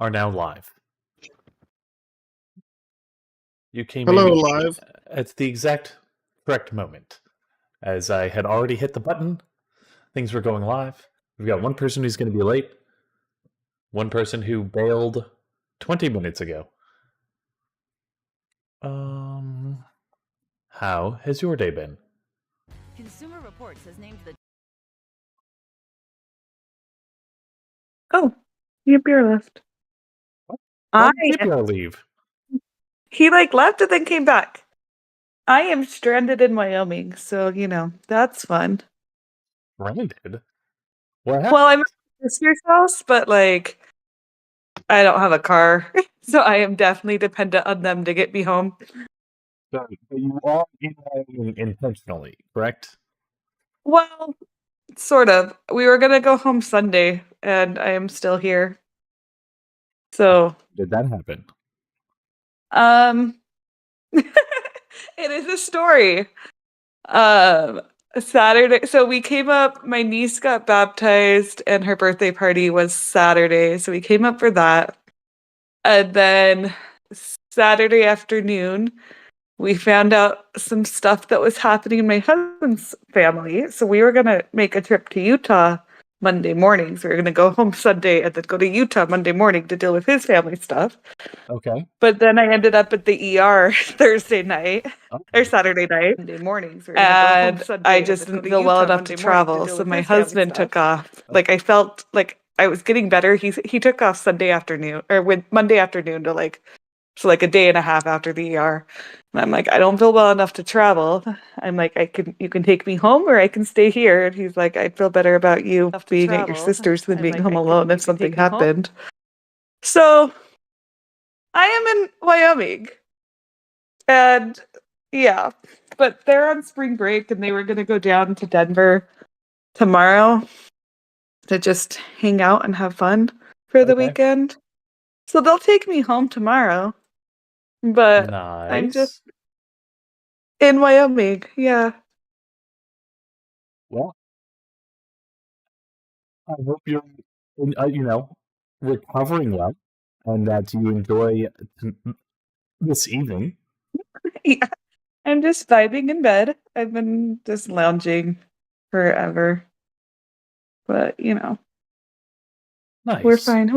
are now live. You came Hello, in live. at the exact correct moment. As I had already hit the button, things were going live. We've got one person who's going to be late, one person who bailed 20 minutes ago. How has your day been? Consumer Reports has named the... Oh, your beer left. Why did you leave? He left and then came back. I am stranded in Wyoming, so that's fun. Stranded? What happened? Well, I'm at my sister's house, but I don't have a car, so I am definitely dependent on them to get me home. So you are in Wyoming intentionally, correct? Well, sort of. We were gonna go home Sunday, and I am still here. So, Did that happen? it is a story. Saturday. So we came up. My niece got baptized, and her birthday party was Saturday. So we came up for that, and then Saturday afternoon, we found out some stuff that was happening in my husband's family. So we were gonna make a trip to Utah Monday morning. So we were gonna go home Sunday and then go to Utah Monday morning to deal with his family stuff. Okay. But then I ended up at the ER Thursday night or Saturday night, Monday morning. So and I just didn't feel well enough to travel. So my husband took off. I felt like I was getting better. He took off Sunday afternoon or Monday afternoon to a day and a half after the ER. And I'm like, I don't feel well enough to travel. I'm like, you can take me home or I can stay here. And he's like, I'd feel better about you being at your sister's than being home alone if something happened. So I am in Wyoming. And yeah, but they're on spring break and they were going to go down to Denver tomorrow to just hang out and have fun for the weekend. So they'll take me home tomorrow. But nice. I'm just in Wyoming, yeah. Well, I hope you're, recovering well, and that you enjoy this evening. Yeah, I'm just vibing in bed. I've been just lounging forever, but Nice. we're fine.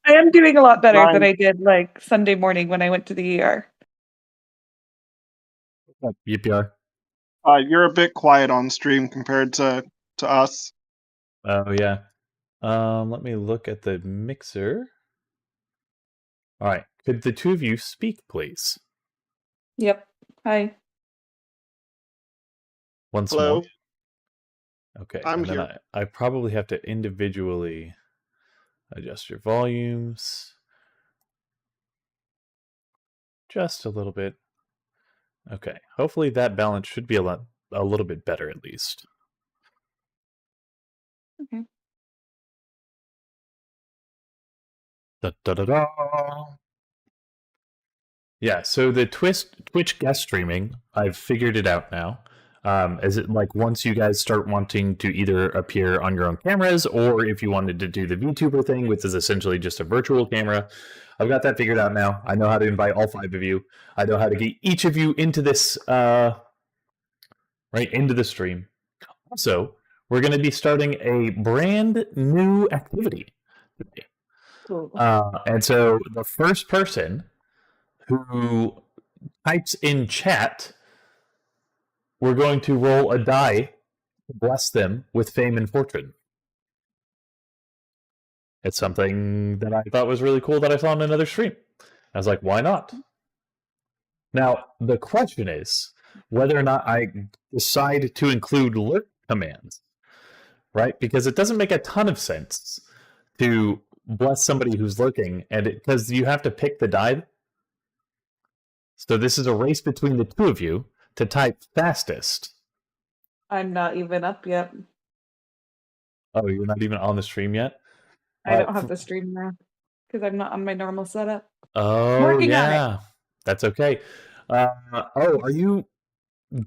I am doing a lot better than I did Sunday morning when I went to the ER. UPR. You're a bit quiet on stream compared to us. Oh yeah. Let me look at the mixer. All right. Could the two of you speak, please? Yep. Hi. Once Hello. more. Okay. I'm and then here. I probably have to individually adjust your volumes just a little bit. Okay. Hopefully that balance should be a little bit better at least. Okay. Da, da, da, da. Yeah, so the Twitch guest streaming, I've figured it out now. Is it once you guys start wanting to either appear on your own cameras, or if you wanted to do the VTuber thing, which is essentially just a virtual camera, I've got that figured out now. I know how to invite all 5 of you. I know how to get each of you into this, right into the stream. Also, we're going to be starting a brand new activity today. Cool. And so the first person who types in chat, we're going to roll a die to bless them with fame and fortune. It's something that I thought was really cool that I saw on another stream. I was like, why not? Now, the question is whether or not I decide to include lurk commands, right? Because it doesn't make a ton of sense to bless somebody who's lurking, and because you have to pick the die. So this is a race between the two of you to type fastest. I'm not even up yet. Oh, you're not even on the stream yet? I don't have the stream now because I'm not on my normal setup. Oh, Working on yeah. That's okay. Are you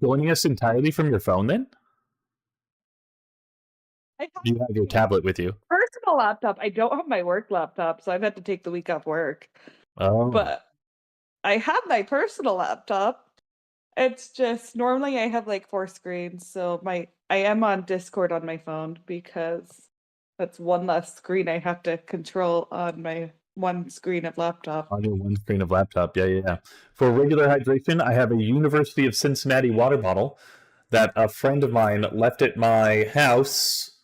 joining us entirely from your phone then? Do you have your tablet with you? personal laptop. I don't have my work laptop, so I've had to take the week off work. Oh, But I have my personal laptop. It's just normally I have like 4 screens, so I am on Discord on my phone because that's one less screen I have to control on my one screen of laptop. on your one screen of laptop. Yeah. For regular hydration, I have a University of Cincinnati water bottle that a friend of mine left at my house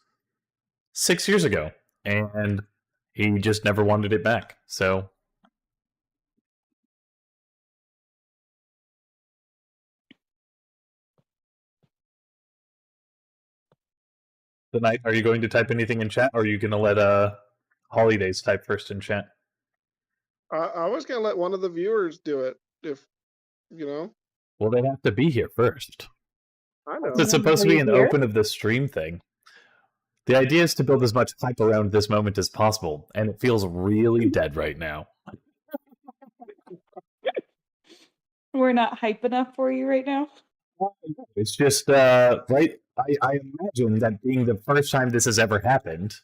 6 years ago, and he just never wanted it back. So tonight, are you going to type anything in chat, or are you going to let Holidays type first in chat? I was gonna let one of the viewers do it, if you know. Well, they have to be here first. I know. It's supposed to be an Here? open of the stream thing. The idea is to build as much hype around this moment as possible, and it feels really dead right now. We're not hype enough for you right now. It's just right. I imagine that being the first time this has ever happened.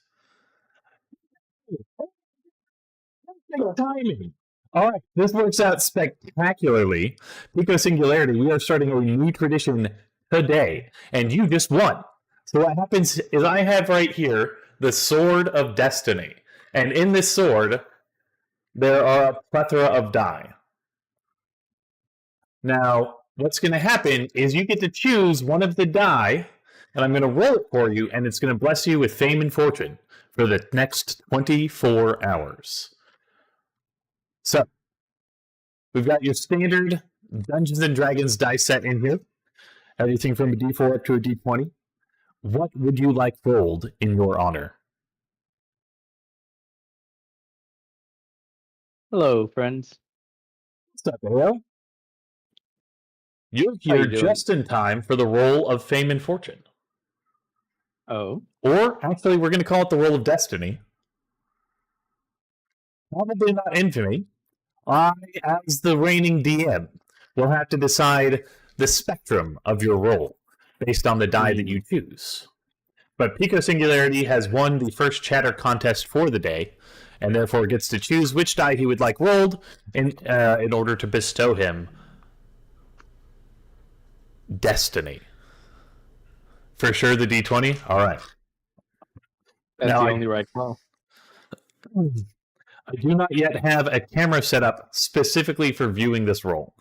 Perfect timing. All right, this works out spectacularly. Pico Singularity, we are starting a new tradition today, and you just won. So what happens is I have right here the Sword of Destiny, and in this sword there are a plethora of die. Now, what's going to happen is you get to choose one of the die, and I'm going to roll it for you, and it's going to bless you with fame and fortune for the next 24 hours. So, we've got your standard Dungeons and Dragons dice set in here. Everything from a D4 up to a D20. What would you like rolled in your honor? Hello, friends. What's up, Ayo? You're How here you doing? just in time for the roll of fame and fortune. Oh, Or, actually, we're going to call it the roll of destiny. Probably not infamy. I, as the reigning DM, will have to decide the spectrum of your roll based on the die that you choose. But Pico Singularity has won the first chatter contest for the day, and therefore gets to choose which die he would like rolled in order to bestow him destiny. For sure, the D20? All right. that's Now, the only right call. I do not yet have a camera set up specifically for viewing this roll.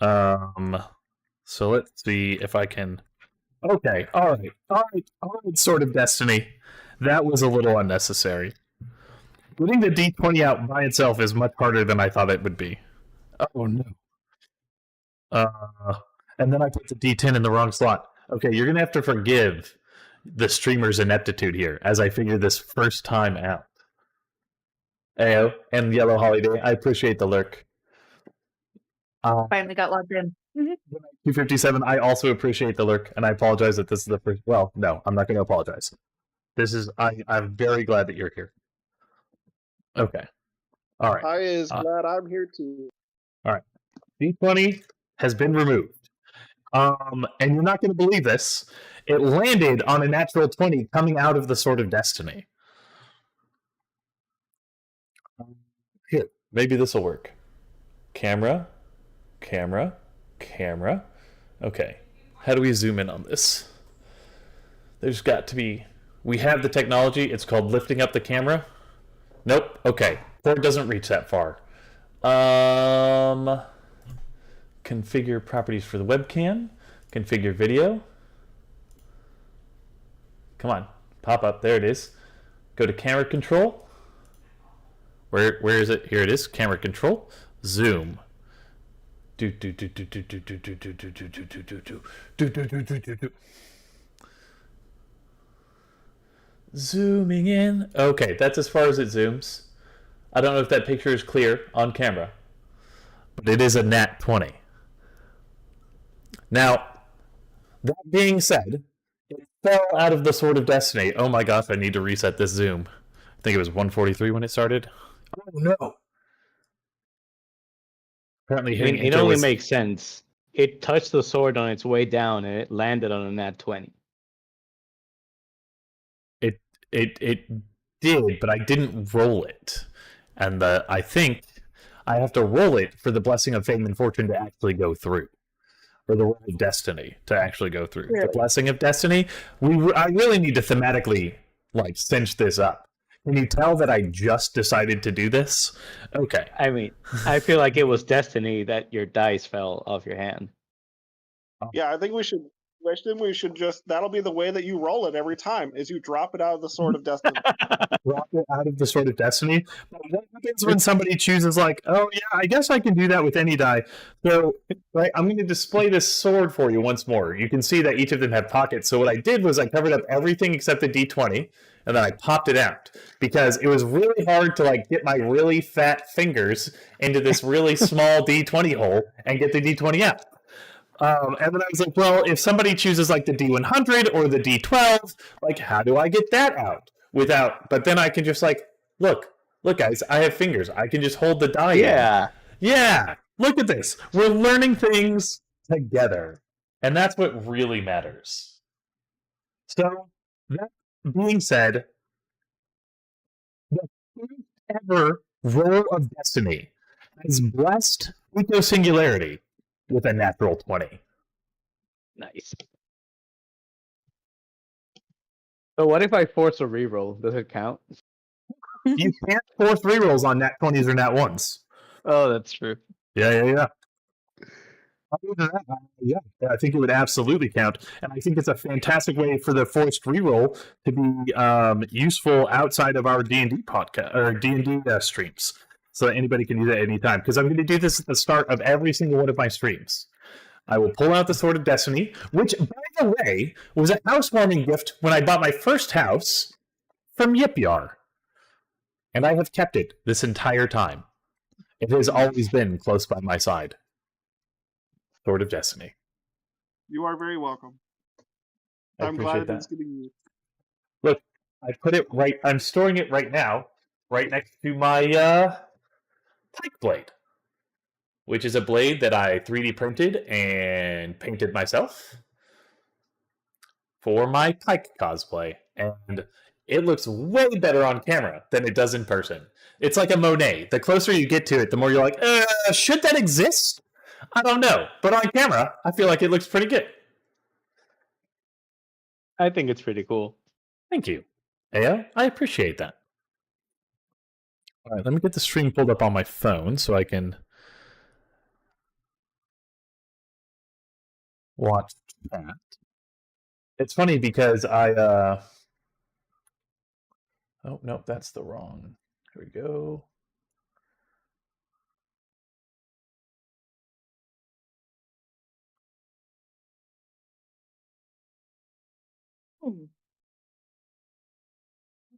So let's see if I can. Okay, all right, Sword of Destiny. That was a little unnecessary. Getting the D20 out by itself is much harder than I thought it would be. Oh no. And then I put the D10 in the wrong slot. Okay, you're gonna have to forgive the streamer's ineptitude here as I figure this first time out. Ayo and Yellow Holiday, I appreciate the lurk. Finally got logged in. 257, I also appreciate the lurk, and I apologize that this is the first. Well, no, I'm not going to apologize. I'm very glad that you're here. Okay. All right. I is glad I'm here too. D20 has been removed. And you're not going to believe this. It landed on a natural 20 coming out of the Sword of Destiny. Here, maybe this will work. Camera. Okay. How do we zoom in on this? There's got to be... We have the technology. It's called lifting up the camera. Nope. Okay. Cord doesn't reach that far. Configure properties for the webcam. Configure video. Come on. Pop up. There it is. Go to camera control. Where is it? Here it is. Camera control. Zoom. Zooming in. Okay, that's as far as it zooms. I don't know if that picture is clear on camera, but it is a nat 20. Now, that being said, it fell out of the Sword of Destiny. Oh my gosh, I need to reset this zoom. I think it was 143 when it started. Oh no. Apparently hitting It only makes sense. It touched the sword on its way down, and it landed on a nat 20. It did, but I didn't roll it, and I think I have to roll it for the blessing of fame and fortune to actually go through, or the roll of destiny to actually go through. Really? The blessing of destiny. I really need to thematically like cinch this up. Can you tell that I just decided to do this? Okay. I mean, I feel like it was destiny that your dice fell off your hand. Yeah, I think we should. We should just. That'll be the way that you roll it every time. Is you drop it out of the Sword of Destiny. Drop it out of the Sword of Destiny. But what happens when somebody chooses, like, oh yeah, I guess I can do that with any die? So, right, I'm going to display this sword for you once more. You can see that each of them have pockets. So what I did was I covered up everything except the D20, and then I popped it out because it was really hard to like get my really fat fingers into this really small D20 hole and get the D20 out. And then I was like, well, if somebody chooses like the D100 or the D12, like, how do I get that out without? But then I can just like, look, guys, I have fingers. I can just hold the die. Yeah. Yeah. Look at this. We're learning things together. And that's what really matters. So, that being said, the first ever roll of destiny has blessed Eco Singularity with a natural 20. Nice. So what if I force a reroll? Does it count? You can't force rerolls on nat 20s or nat 1s. Oh, that's true. Yeah. Other than that, yeah, I think it would absolutely count. And I think it's a fantastic way for the forced reroll to be useful outside of our D&D podcast or D&D streams. So that anybody can do that anytime. Because I'm going to do this at the start of every single one of my streams. I will pull out the Sword of Destiny, which, by the way, was a housewarming gift when I bought my first house from Yipyar. And I have kept it this entire time. It has always been close by my side. Sword of Destiny. You are very welcome. I I'm appreciate glad it's that. getting used. Look, I put it right. I'm storing it right now, right next to my pike blade, which is a blade that I 3D printed and painted myself for my pike cosplay, and it looks way better on camera than it does in person. It's like a Monet. The closer you get to it, the more you're like, should that exist? I don't know, but on camera, I feel like it looks pretty good. I think it's pretty cool. Thank you, Ao. I appreciate that. All right, let me get the stream pulled up on my phone so I can watch that. It's funny because I oh no, that's the wrong. Here we go.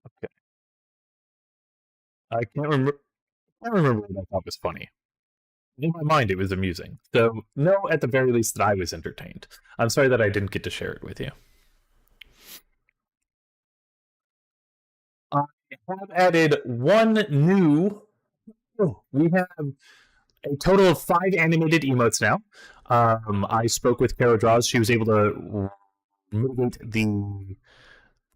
Okay. I can't remember what I thought was funny. In my mind, it was amusing. So, know at the very least that I was entertained. I'm sorry that I didn't get to share it with you. I have added one new. Oh, we have a total of 5 animated emotes now. I spoke with Kara Draws. She was able to mitigate the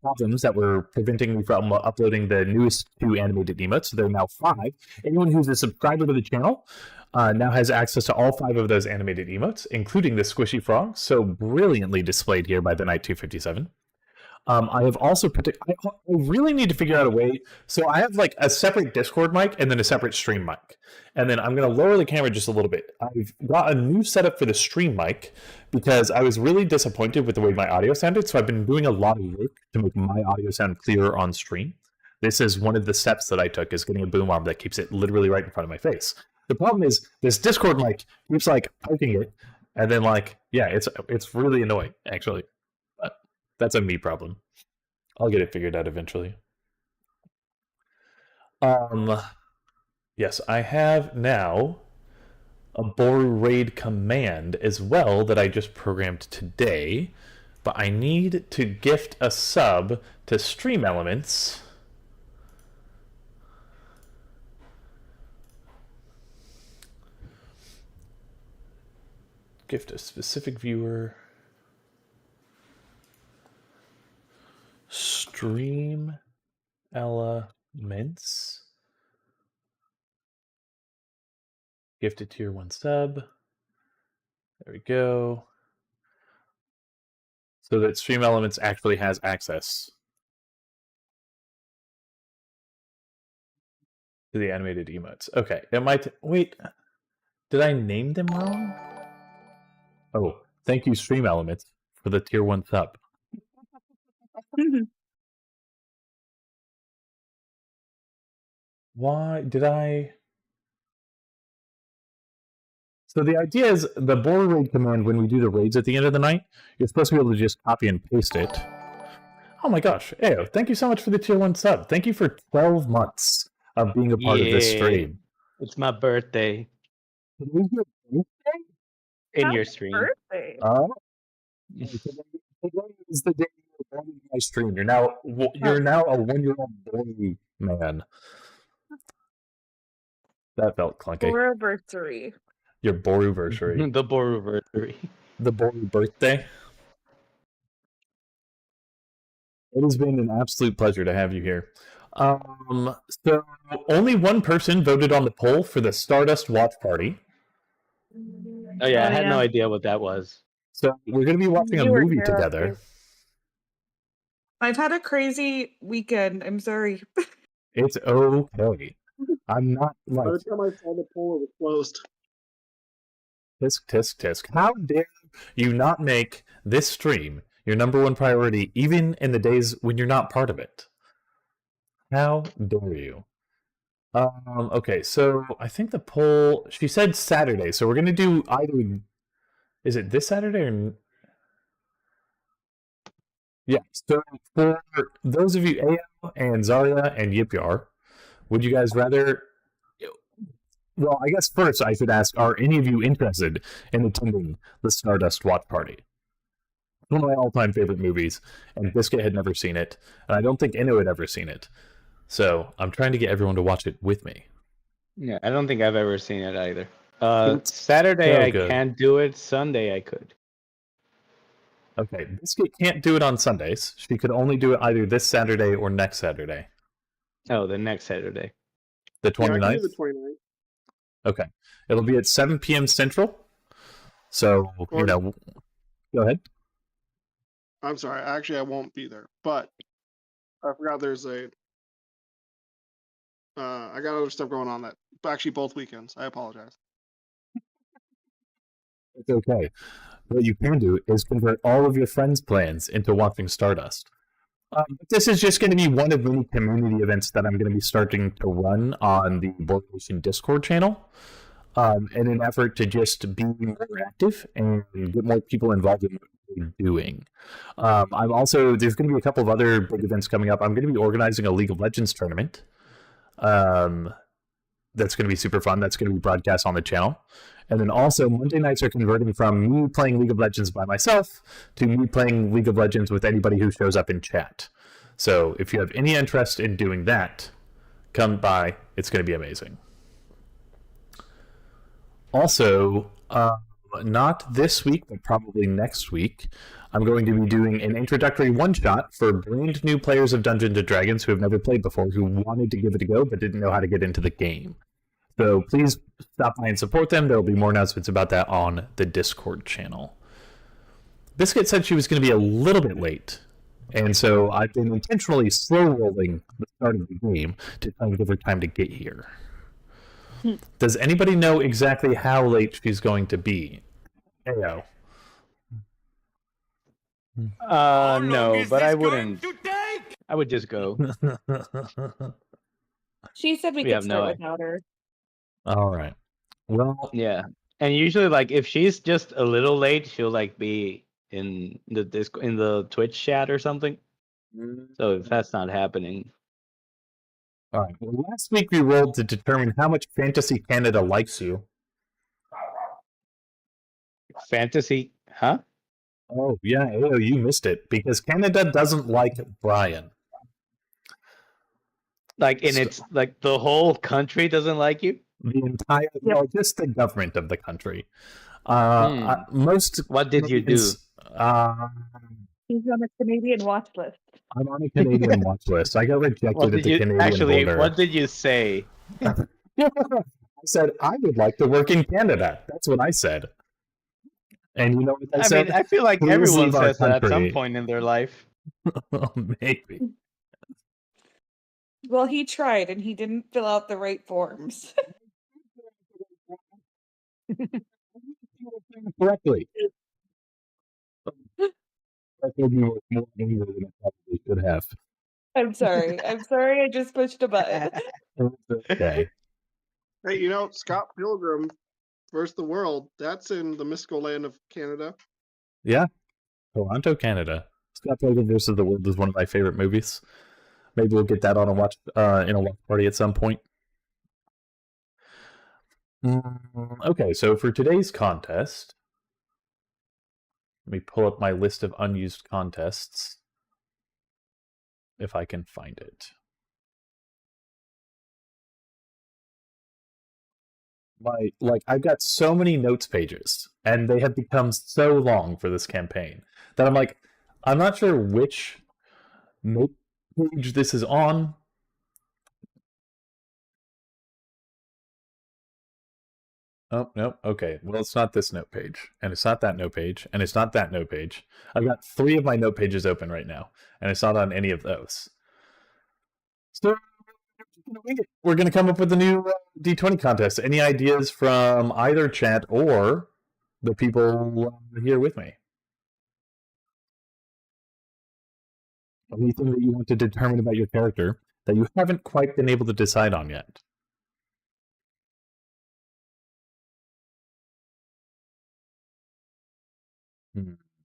problems that were preventing me from uploading the newest 2 animated emotes. So there are now 5. Anyone who's a subscriber to the channel now has access to all 5 of those animated emotes, including the squishy frog, so brilliantly displayed here by the Knight 257. I have also I really need to figure out a way. So I have like a separate Discord mic and then a separate stream mic. And then I'm going to lower the camera just a little bit. I've got a new setup for the stream mic because I was really disappointed with the way my audio sounded. So I've been doing a lot of work to make my audio sound clearer on stream. This is one of the steps that I took, is getting a boom arm that keeps it literally right in front of my face. The problem is this Discord mic keeps like poking it. And then like, yeah, it's really annoying actually. But that's a me problem. I'll get it figured out eventually. Yes, I have now a Boru raid command as well that I just programmed today, but I need to gift a sub to Stream Elements. Gift a specific viewer. Stream Elements. Gifted tier 1 sub. There we go. So that Stream Elements actually has access to the animated emotes. Okay, it might. Wait, did I name them wrong? Oh, thank you, Stream Elements, for the tier 1 sub. Why did I? So the idea is the border raid command, when we do the raids at the end of the night, you're supposed to be able to just copy and paste it. Oh my gosh. Ayo, thank you so much for the tier 1 sub. Thank you for 12 months of being a part of this stream. It's my birthday. In your stream. Birthday. Today is the day you were born in my stream. You're now a 1-year-old boy, man. That felt clunky. Anniversary. Your Boruversary. The Boruversary. The Boru birthday. It has been an absolute pleasure to have you here. So only one person voted on the poll for the Stardust Watch Party. Oh yeah, I had no idea what that was. So we're going to be watching a movie together. I've had a crazy weekend. I'm sorry. It's okay. I'm not like... By the time I saw the poll, it was closed. Tisk, tisk, tisk. How dare you not make this stream your number one priority, even in the days when you're not part of it? How dare you? Okay, so I think the poll... She said Saturday, so we're going to do either... Is it this Saturday or... Yeah, so for those of you, AO and Zarya and Yipyar, would you guys rather... Well, I guess first I should ask, are any of you interested in attending the Stardust Watch Party? One of my all-time favorite movies, and Biscuit had never seen it, and I don't think Inno had ever seen it. So I'm trying to get everyone to watch it with me. Yeah, I don't think I've ever seen it either. Saturday so I good. can't do it. Sunday I could. Okay, Biscuit can't do it on Sundays. She could only do it either this Saturday or next Saturday. Oh, the next Saturday. The 29th? Yeah, I can do the 29th. Okay. It'll be at 7 p.m. Central. So, Or- go ahead. I'm sorry. Actually, I won't be there. But I forgot there's a... I got other stuff going on that... Actually, both weekends. I apologize. It's okay. What you can do is convert all of your friends' plans into watching Stardust. This is just going to be one of many community events that I'm going to be starting to run on the Board Nation Discord channel in an effort to just be more active and get more people involved in what we're doing. I'm also, there's going to be a couple of other big events coming up. I'm going to be organizing a League of Legends tournament. That's going to be super fun. That's going to be broadcast on the channel. And then also, Monday nights are converting from me playing League of Legends by myself to me playing League of Legends with anybody who shows up in chat. So if you have any interest in doing that, come by. It's going to be amazing. Also, not this week, but probably next week, I'm going to be doing an introductory one-shot for brand new players of Dungeons & Dragons who have never played before, who wanted to give it a go, but didn't know how to get into the game. So please stop by and support them. There will be more announcements about that on the Discord channel. Biscuit said she was going to be a little bit late, and so I've been intentionally slow-rolling the start of the game to try and give her time to get here. Does anybody know exactly how late she's going to be? Heyo. No, but I wouldn't. I would just go. She said we We could have no start idea. without her. All right. Well, Yeah, and usually, like, if she's just a little late, she'll like be in the in the Twitch chat or something. So if that's not happening, all right. Well, last week we rolled to determine how much Fantasy Canada likes you. fantasy, huh? Oh, yeah. Oh, you missed it because Canada doesn't like Brian. Like, and it's like the whole country doesn't like you. The entire, well, just the government of the country. What did you do? He's on the Canadian watch list. I'm on a Canadian watch list. I got rejected What at did the you Canadian border. What did you say? I said, I would like to work in Canada. That's what I said. And you know what I said? mean, I feel like Please everyone leave our says that at some country. point in their life. Oh, maybe. Well, he tried and he didn't fill out the right forms. Correctly. That would be more anger than I probably should have. I'm sorry. I just pushed a button. Okay. Hey, you know, Scott Pilgrim versus the World, that's in the mystical land of Canada. Yeah. Toronto, Canada. Scott Pilgrim versus the World is one of my favorite movies. Maybe we'll get that on a watch in a watch party at some point. Okay, so for today's contest, let me pull up my list of unused contests, if I can find it. I've got so many notes pages, and they have become so long for this campaign that I'm not sure which note page this is on. Oh, no. Okay. Well, it's not this note page, and it's not that note page, and it's not that note page. I've got 3 of my note pages open right now, and it's not on any of those. So we're going to come up with a new D20 contest. Any ideas from either chat or the people here with me? Anything that you want to determine about your character that you haven't quite been able to decide on yet?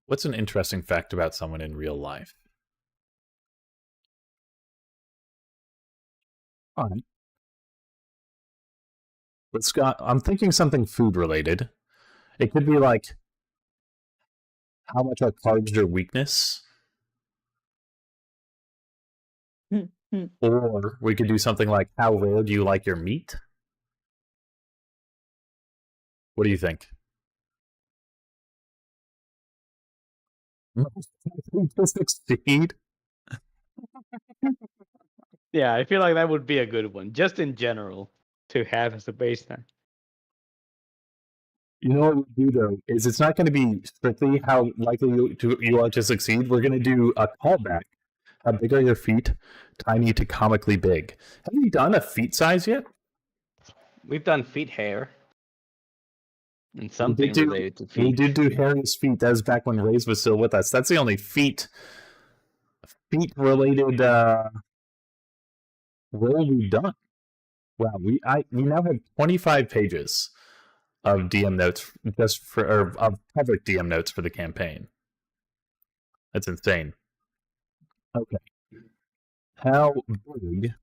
What's an interesting fact about someone in real life? All right. But Scott, I'm thinking something food related. It could be like, how much are carbs your weakness? Or we could do something like, how rare do you like your meat? What do you think? To succeed? Yeah, I feel like that would be a good one, just in general, to have as a baseline. You know what we do though is it's not going to be strictly how likely you are to succeed. We're going to do a callback. How big are your feet? Tiny to comically big. Have you done a feet size yet? We've done feet hair. And something related to feet. We did do Harry's feet. That was back when Ray's was still with us. That's the only feet related role we've done. Wow, we now have 25 pages of DM notes of public DM notes for the campaign. That's insane. Okay. How big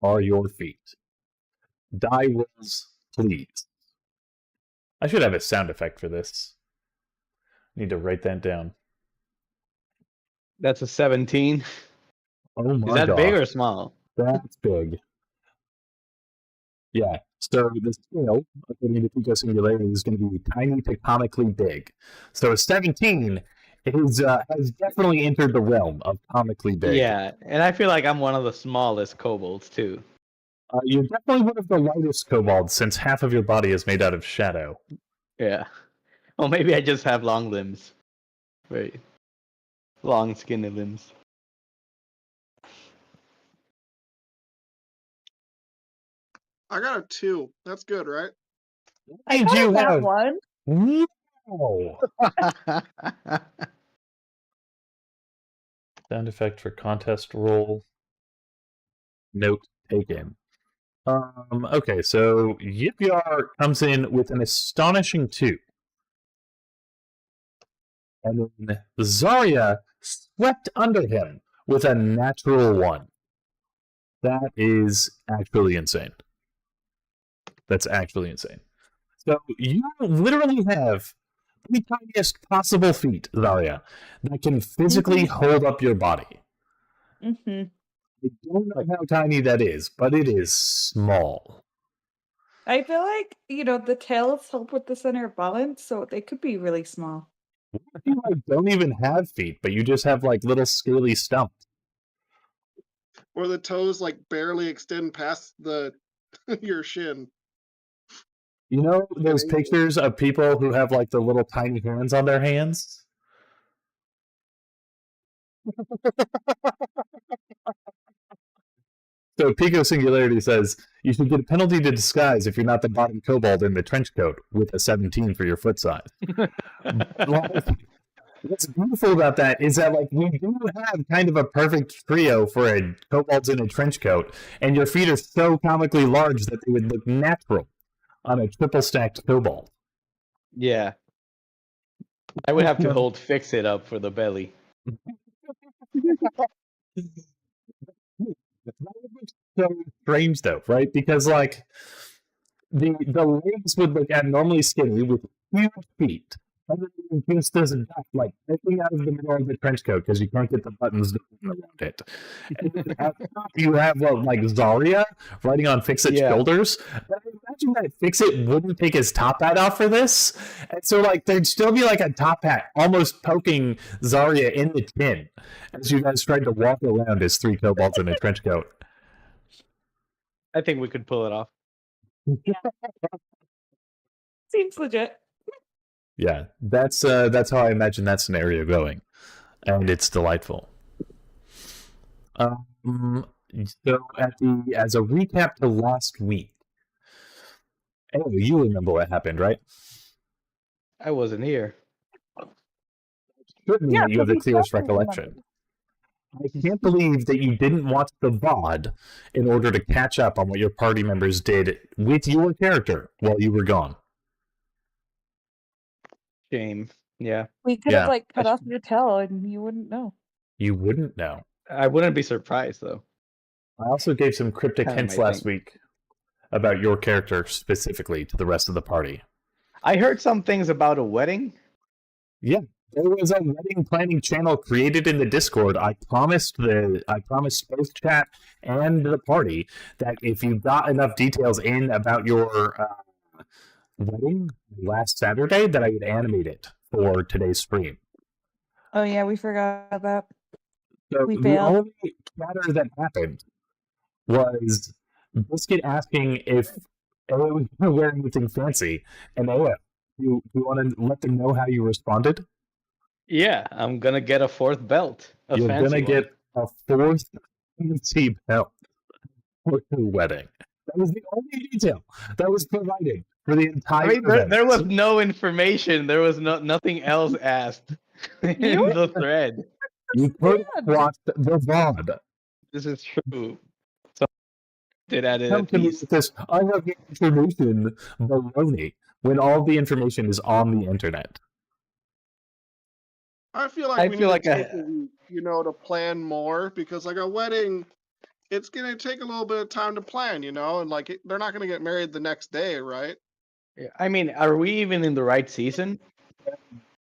are your feet? Die rolls, please. I should have a sound effect for this. Need to write that down. That's a 17. Oh my god. Is that big or small? That's big. Yeah. So the scale, according to Pico Singularity, is going to be tiny to comically big. So a 17 has definitely entered the realm of comically big. Yeah, and I feel like I'm one of the smallest kobolds too. You're definitely one of the lightest kobolds, since half of your body is made out of shadow. Yeah. Well, maybe I just have long limbs. Right. Long, skinny limbs. I got a 2. That's good, right? I do have one. Wow. Sound effect for contest roll. Note taken. Okay, so Yipyar comes in with an astonishing 2. And then Zarya swept under him with a natural 1. That is actually insane. That's actually insane. So you literally have the tiniest possible feet, Zarya, that can physically hold up your body. Mm-hmm. I don't know how tiny that is, but it is small. I feel like, the tails help with the center of balance, so they could be really small. What if you like don't even have feet, but you just have like little scaly stumps? Or the toes like barely extend past the your shin. You know those pictures of people who have like the little tiny hands on their hands? So Pico Singularity says you should get a penalty to disguise if you're not the bottom kobold in the trench coat with a 17 for your foot size. What's beautiful about that is that like we do have kind of a perfect trio for a kobolds in a trench coat, and your feet are so comically large that they would look natural on a triple stacked kobold. Yeah. I would have to hold fix it up for the belly. So strange though, right? Because like the legs would look abnormally skinny with huge feet. And then just as a duck, like sticking out of the middle of the trench coat because you can't get the buttons around it. And then at the top you have like Zarya riding on Fix-It's shoulders. But I imagine that Fix-It wouldn't take his top hat off for this. And so like there'd still be like a top hat almost poking Zarya in the chin as you guys tried to walk around as three kobolds in a trench coat. I think we could pull it off. Seems legit. Yeah, that's how I imagine that scenario going, and it's delightful. So as a recap to last week, oh, you remember what happened, right? I wasn't here. Certainly, you have the clearest recollection. I can't believe that you didn't watch the VOD in order to catch up on what your party members did with your character while you were gone. Shame. Yeah. We could have like cut off your tail and you wouldn't know. You wouldn't know. I wouldn't be surprised though. I also gave some cryptic hints last week about your character specifically to the rest of the party. I heard some things about a wedding. Yeah, there was a wedding planning channel created in the Discord. I promised both chat and the party that if you got enough details in about your wedding last Saturday, that I would animate it for today's stream. Oh yeah, we forgot that. So we the failed. only chatter that happened was Biscuit asking if Oa was going to wear anything fancy, and Oa, you want to let them know how you responded? Yeah, I'm gonna get a fourth belt. You're gonna get a fourth fancy belt for your wedding. That was the only detail that was provided for the entire event. There was no information. There was nothing else asked in the thread. You could have watched the VOD. This is true. So did add it. Come to me with this unreal information baloney when all the information is on the internet. I feel like we need to take a week, to plan more, because like a wedding, it's gonna take a little bit of time to plan, and like they're not gonna get married the next day, right? Yeah, I mean, are we even in the right season?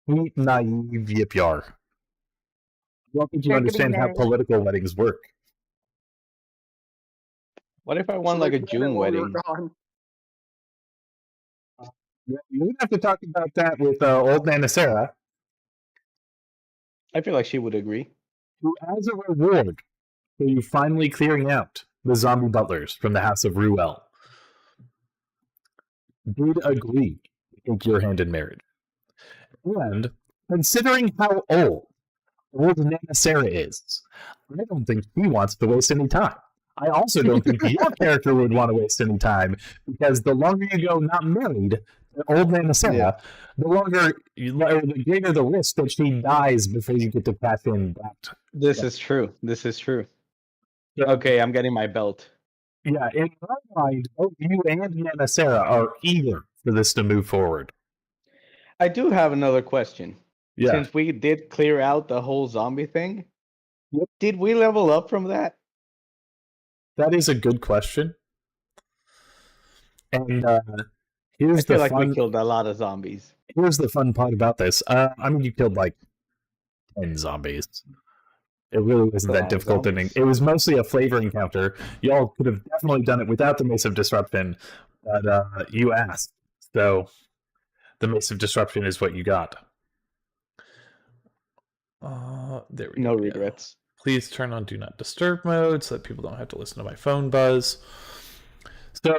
Naive yip yar. I don't think you understand how political weddings work. What if I want like a June wedding? You would have to talk about that with old Nana Sarah. I feel like she would agree. Who, as a reward for you finally clearing out the zombie butlers from the House of Ruel, did agree to take your hand in marriage. And considering how old Nana Sarah is, I don't think she wants to waste any time. I also don't think your character would want to waste any time, because the longer you go not married to old Nana Sarah, the greater the risk that she dies before you get to pass in that. This is true. So, okay, I'm getting my belt. Yeah, in my mind, both you and Nana Sarah are eager for this to move forward. I do have another question. Yeah. Since we did clear out the whole zombie thing, did we level up from that? That is a good question. And here's I feel like we killed a lot of zombies. Here's the fun part about this. I mean, you killed like 10 zombies. It really wasn't that difficult. It was mostly a flavor encounter. Y'all could have definitely done it without the Mace of Disruption, but you asked. So the Mace of Disruption is what you got. There we No go. regrets. Please turn on Do Not Disturb mode so that people don't have to listen to my phone buzz. So,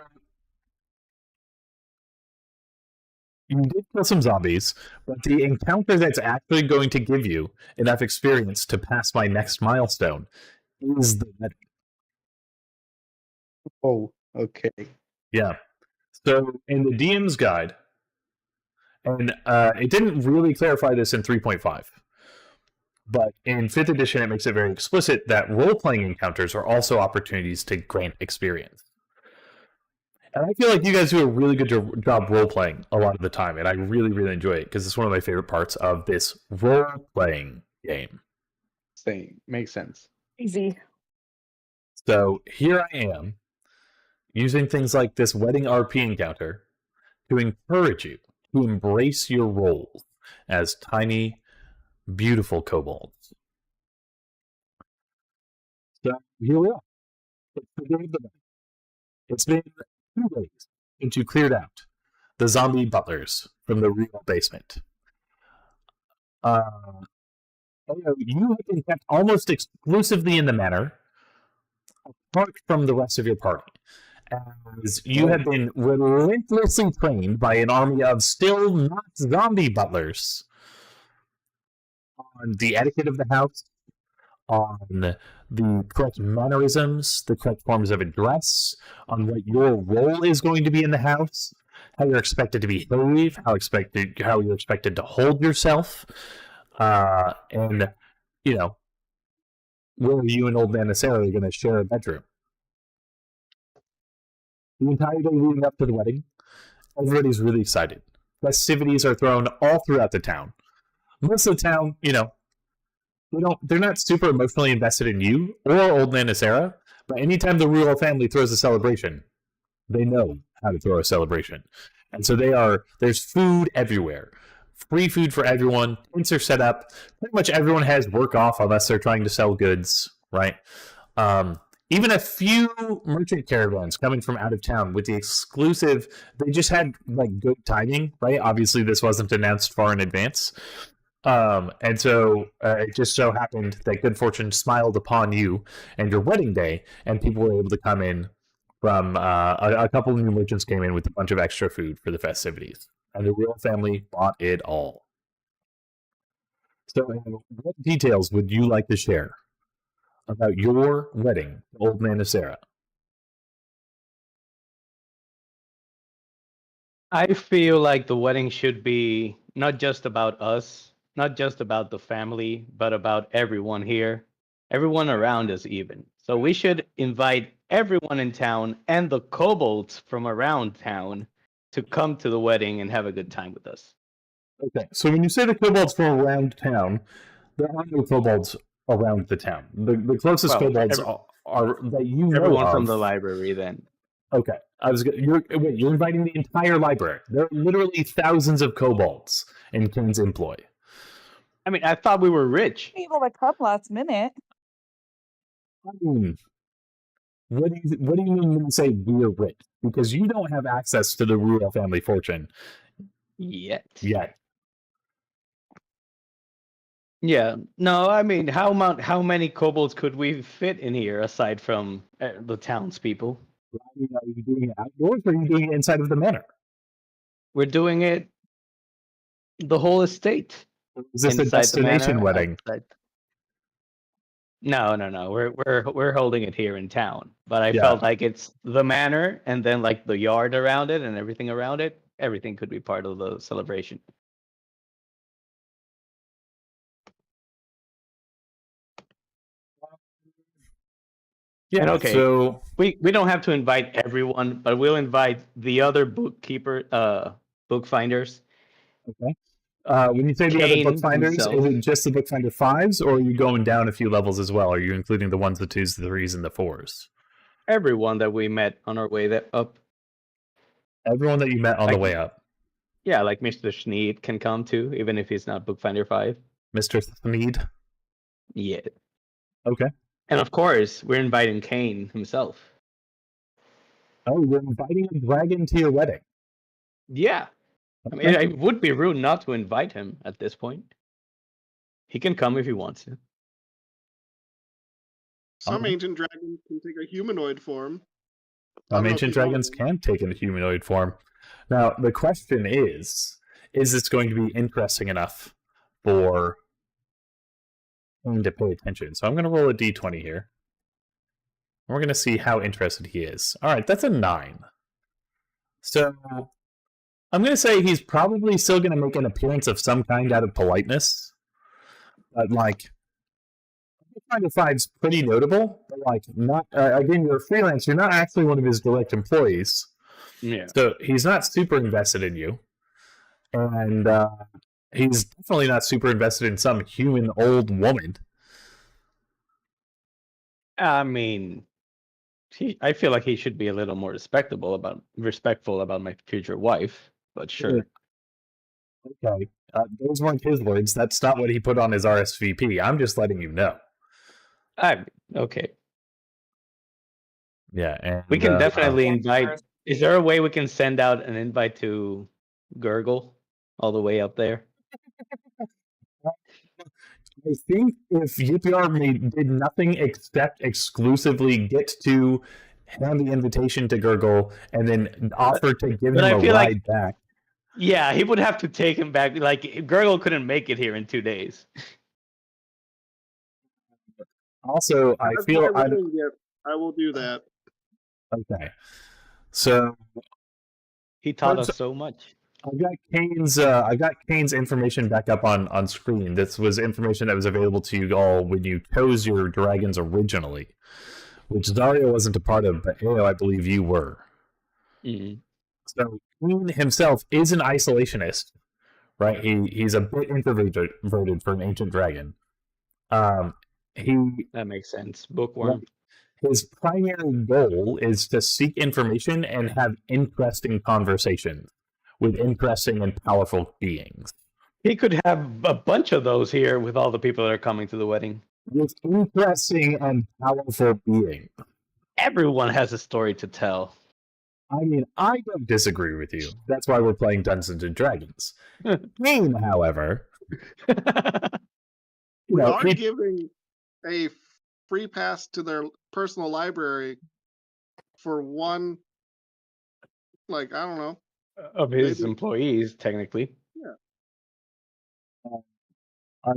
you did kill some zombies, but the encounter that's actually going to give you enough experience to pass my next milestone is the wedding. Oh, okay. Yeah. So in the DM's guide, and it didn't really clarify this in 3.5, but in 5th edition it makes it very explicit that role-playing encounters are also opportunities to grant experience. And I feel like you guys do a really good job role-playing a lot of the time, and I really, really enjoy it because it's one of my favorite parts of this role-playing game. Same. Makes sense. Easy. So here I am, using things like this wedding RP encounter to encourage you to embrace your roles as tiny, beautiful kobolds. So here we are. It's the day of the wedding. It's been 2 days since you cleared out the zombie butlers from the real basement. You have been kept almost exclusively in the manor, apart from the rest of your party, as you have been relentlessly trained by an army of still not zombie butlers on the etiquette of the house, on the correct mannerisms, the correct forms of address, on what your role is going to be in the house, how you're expected to behave, how you're expected to hold yourself, and where you and Old Man Sarah are going to share a bedroom. The entire day leading up to the wedding, everybody's really excited. Festivities are thrown all throughout the town. Most of the town, they're not super emotionally invested in you or Old Man Sarah, but anytime the royal family throws a celebration, they know how to throw a celebration. And so there's food everywhere. Free food for everyone. Tents are set up. Pretty much everyone has work off unless they're trying to sell goods, right? Even a few merchant caravans coming from out of town with the exclusive, they just had good timing, right? Obviously, this wasn't announced far in advance. And so it just so happened that good fortune smiled upon you and your wedding day, and people were able to come in from a couple of new merchants came in with a bunch of extra food for the festivities, and the royal family bought it all. So, what details would you like to share about your wedding, Old Man Sarah? I feel like the wedding should be not just about us, not just about the family, but about everyone here, everyone around us even. So we should invite everyone in town and the kobolds from around town to come to the wedding and have a good time with us. Okay, so when you say the kobolds from around town, there are no kobolds around the town. The closest kobolds are that you know everyone of. from the library then. Okay, you're inviting the entire library. There are literally thousands of kobolds in Kane's employ. I mean, I thought we were rich. People that come last minute. I mean, what do you mean when you say we're rich? Because you don't have access to the royal family fortune Yet. Yeah. No, I mean, how many kobolds could we fit in here aside from the townspeople? I mean, are you doing it outdoors or are you doing it inside of the manor? We're doing it the whole estate. Is this a destination wedding? Outside. No. We're holding it here in town. But I felt like it's the manor and then the yard around it and everything around it. Everything could be part of the celebration. Yeah. And okay. So we don't have to invite everyone, but we'll invite the other bookfinders. Okay. When you say the other bookfinders, is it just the bookfinder 5s, or are you going down a few levels as well? Are you including the 1s, the 2s, the 3s, and the 4s? Everyone that we met on our way up. Everyone that you met on the way up. Yeah, like Mr. Sneed can come too, even if he's not bookfinder 5. Mr. Sneed? Yeah. Okay. And of course, we're inviting Kane himself. Oh, you're inviting a dragon to your wedding? Yeah. I mean, it would be rude not to invite him at this point. He can come if he wants to. Some ancient dragons can take a humanoid form. Some ancient dragons can take a humanoid form. Now, the question is this going to be interesting enough for him to pay attention? So I'm going to roll a d20 here. We're going to see how interested he is. All right, that's a 9. So I'm going to say he's probably still going to make an appearance of some kind out of politeness. But, like, kind of five's pretty notable, but like not again, you're a freelance, you're not actually one of his direct employees. Yeah. So he's not super invested in you. And he's definitely not super invested in some human old woman. I mean, I feel like he should be a little more respectful about my future wife, but sure. Okay. Those weren't his words. That's not what he put on his RSVP. I'm just letting you know. Okay. Yeah, and we can definitely invite. Is there a way we can send out an invite to Gurgle all the way up there? I think if UPR did nothing except exclusively get to hand the invitation to Gurgle and then offer to give him a ride back. Yeah, he would have to take him back. Like, Gurgle couldn't make it here in 2 days. Also, I feel I will do that. Okay. So he taught us so much. I got Kane's information back up on screen. This was information that was available to you all when you chose your dragons originally, which Dario wasn't a part of, but Ao, I believe you were. Mm-hmm. So Kane himself is an isolationist, right? He's a bit introverted for an ancient dragon. That makes sense. Bookworm. His primary goal is to seek information and have interesting conversations with interesting and powerful beings. He could have a bunch of those here with all the people that are coming to the wedding. With interesting and powerful beings. Everyone has a story to tell. I mean, I don't disagree with you. That's why we're playing Dungeons and Dragons. Kane, however, we are giving a free pass to their personal library for one, like, I don't know, of his employees, technically. Yeah.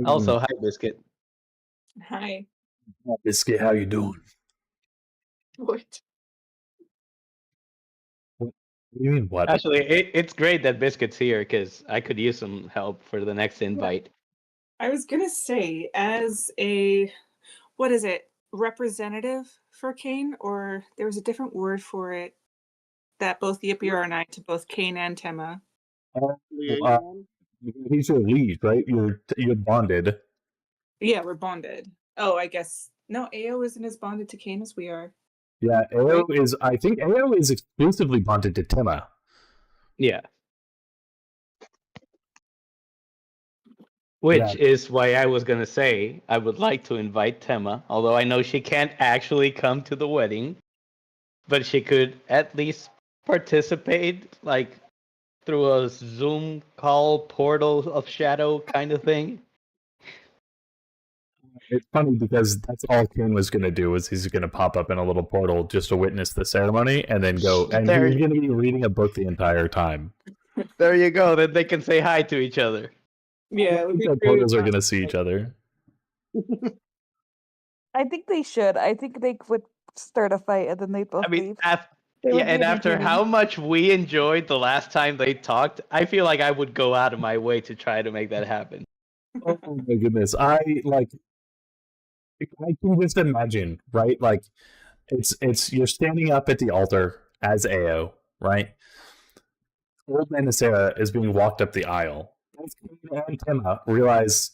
Also, hi, Biscuit. Hi. Biscuit, how you doing? What? What do you mean, what? Actually, it's great that Biscuit's here, because I could use some help for the next invite. I was going to say, as a, what is it, representative for Kane, or there was a different word for it that both Yipir and I to both Kane and Tema. He's your lead, right? You're bonded. Yeah, we're bonded. Oh, I guess no. Ao isn't as bonded to Kane as we are. Yeah, Ao is. I think Ao is exclusively bonded to Tema. Yeah. Which is why I was going to say I would like to invite Tema, although I know she can't actually come to the wedding, but she could at least participate, like, through a Zoom call portal of shadow kind of thing. It's funny because that's all Kane was going to do, was he's going to pop up in a little portal just to witness the ceremony and then go, and he's going to be reading a book the entire time. There you go, then they can say hi to each other. Yeah, the portals are going to see each other. I think they should. I think they would start a fight and then they'd both leave. After how much we enjoyed the last time they talked, I feel like I would go out of my way to try to make that happen. Oh my goodness. I can just imagine, right? Like, it's you're standing up at the altar as Ao, right? Old Man Sarah is being walked up the aisle. Both Kane and Tema realize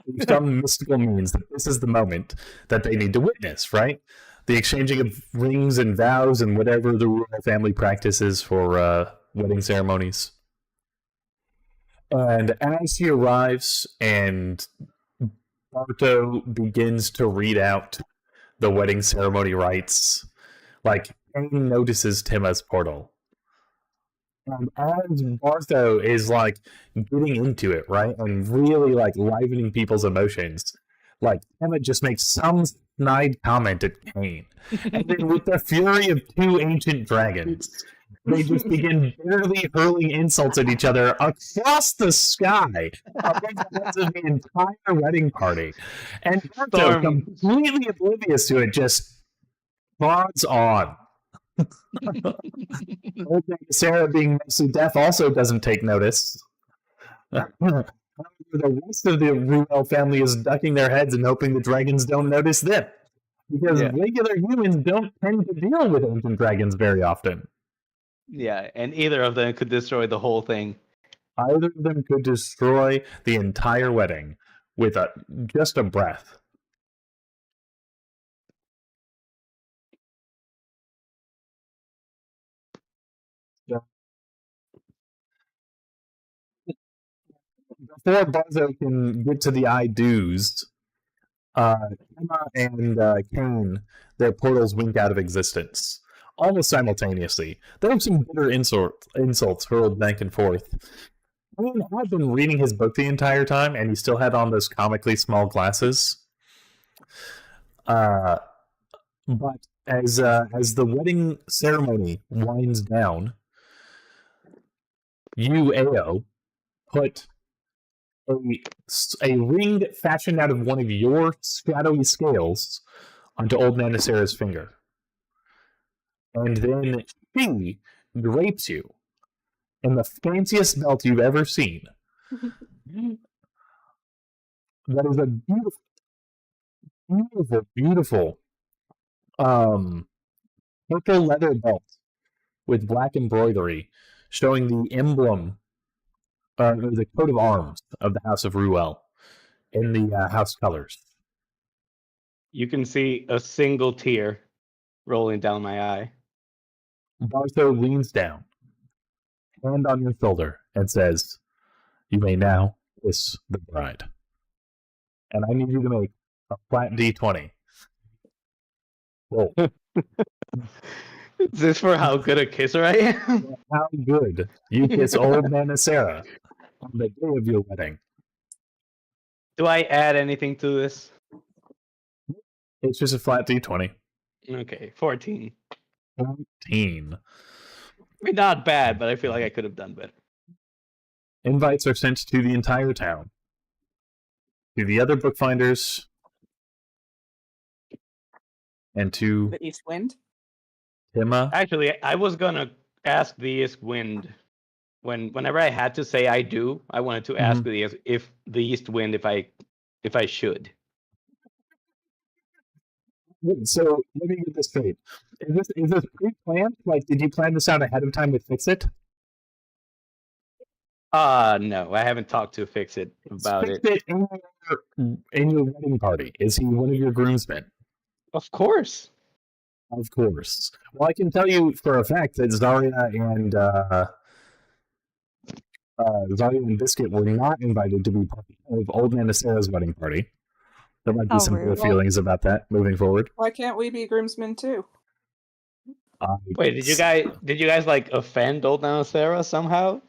through some mystical means that this is the moment that they need to witness, right? The exchanging of rings and vows and whatever the royal family practices for wedding ceremonies. And as he arrives and Barto begins to read out the wedding ceremony rites, like, Kane notices Tema's portal. And as Bartho is like getting into it, right, and really like livening people's emotions, like Emma just makes some snide comment at Kane, and then with the fury of two ancient dragons, they just begin bitterly hurling insults at each other across the sky above the heads of the entire wedding party. And Bartho, completely oblivious to it, just plods on. Old man Sarah, being mostly deaf, also doesn't take notice. The rest of the Ruel family is ducking their heads and hoping the dragons don't notice them. Because regular humans don't tend to deal with ancient dragons very often. Yeah, and either of them could destroy the whole thing. Either of them could destroy the entire wedding with just a breath. Yeah. Before Barzo can get to the I do's, Emma and Kane, their portals wink out of existence. Almost simultaneously. There are some bitter insults hurled back and forth. Kane had been reading his book the entire time, and he still had on those comically small glasses. But as the wedding ceremony winds down, you, Ao, put a ring fashioned out of one of your shadowy scales onto old Nana Sarah's finger. And then she drapes you in the fanciest belt you've ever seen. That is a beautiful, beautiful, beautiful purple leather belt with black embroidery showing the emblem, the coat of arms of the House of Ruel in the house colors. You can see a single tear rolling down my eye. Bartho leans down, hand on your shoulder, and says, "You may now kiss the bride." And I need you to make a flat D20. Roll. Is this for how good a kisser I am? How good you kiss old Nana Sarah on the day of your wedding. Do I add anything to this? It's just a flat D20. Okay, 14. 14. I mean, not bad, but I feel like I could have done better. Invites are sent to the entire town. To the other bookfinders. And to The East Wind. Emma. Actually, I was gonna ask the East Wind whenever I had to say I do. I wanted to ask the East Wind if I should. So let me get this straight. Is this pre-planned? Like, did you plan this out ahead of time with Fix-It? No, I haven't talked to Fix-It about it. Fix-It in your wedding party. Is he one of your groomsmen? Of course. Of course. Well, I can tell you for a fact that Zarya and Biscuit were not invited to be part of old Nana Sarah's wedding party. There might be some good feelings about that moving forward. Why can't we be groomsmen too? Wait, did you guys like offend old Nana Sarah somehow?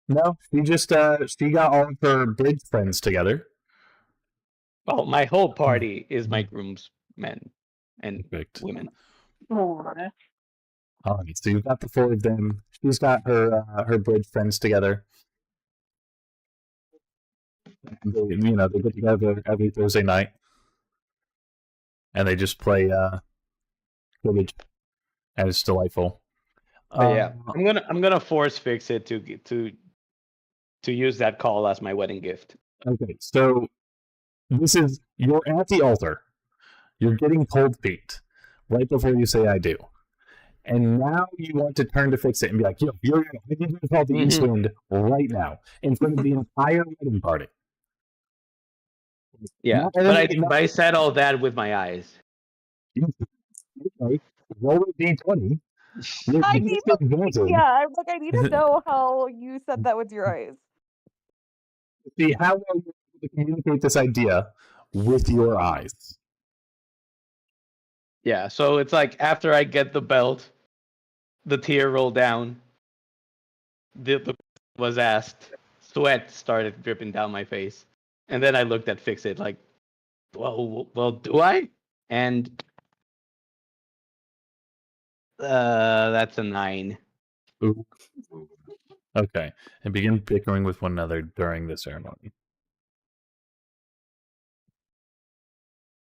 No. She got all of her bridge friends together. Oh, my whole party is my groomsmen and women. All right, so you've got the four of them. She's got her bridge friends together. They get together every Thursday night, and they just play Village, and it's delightful. Yeah, I'm gonna force Fix-It to use that call as my wedding gift. Okay, so you're at the altar. You're getting cold feet right before you say "I do," and now you want to turn to Fix-It and be like, "Yo, I need you to call the East Wind right now in front of the entire wedding party." Yeah, but I said all that with my eyes. Okay, roll a D20. I need to know how you said that with your eyes. See how well you're able to communicate this idea with your eyes. Yeah, so it's like after I get the belt, The tear rolled down. The was asked. Sweat started dripping down my face, and then I looked at Fix It like, well, do I? And that's a 9. Ooh. Okay, and begin bickering with one another during the ceremony.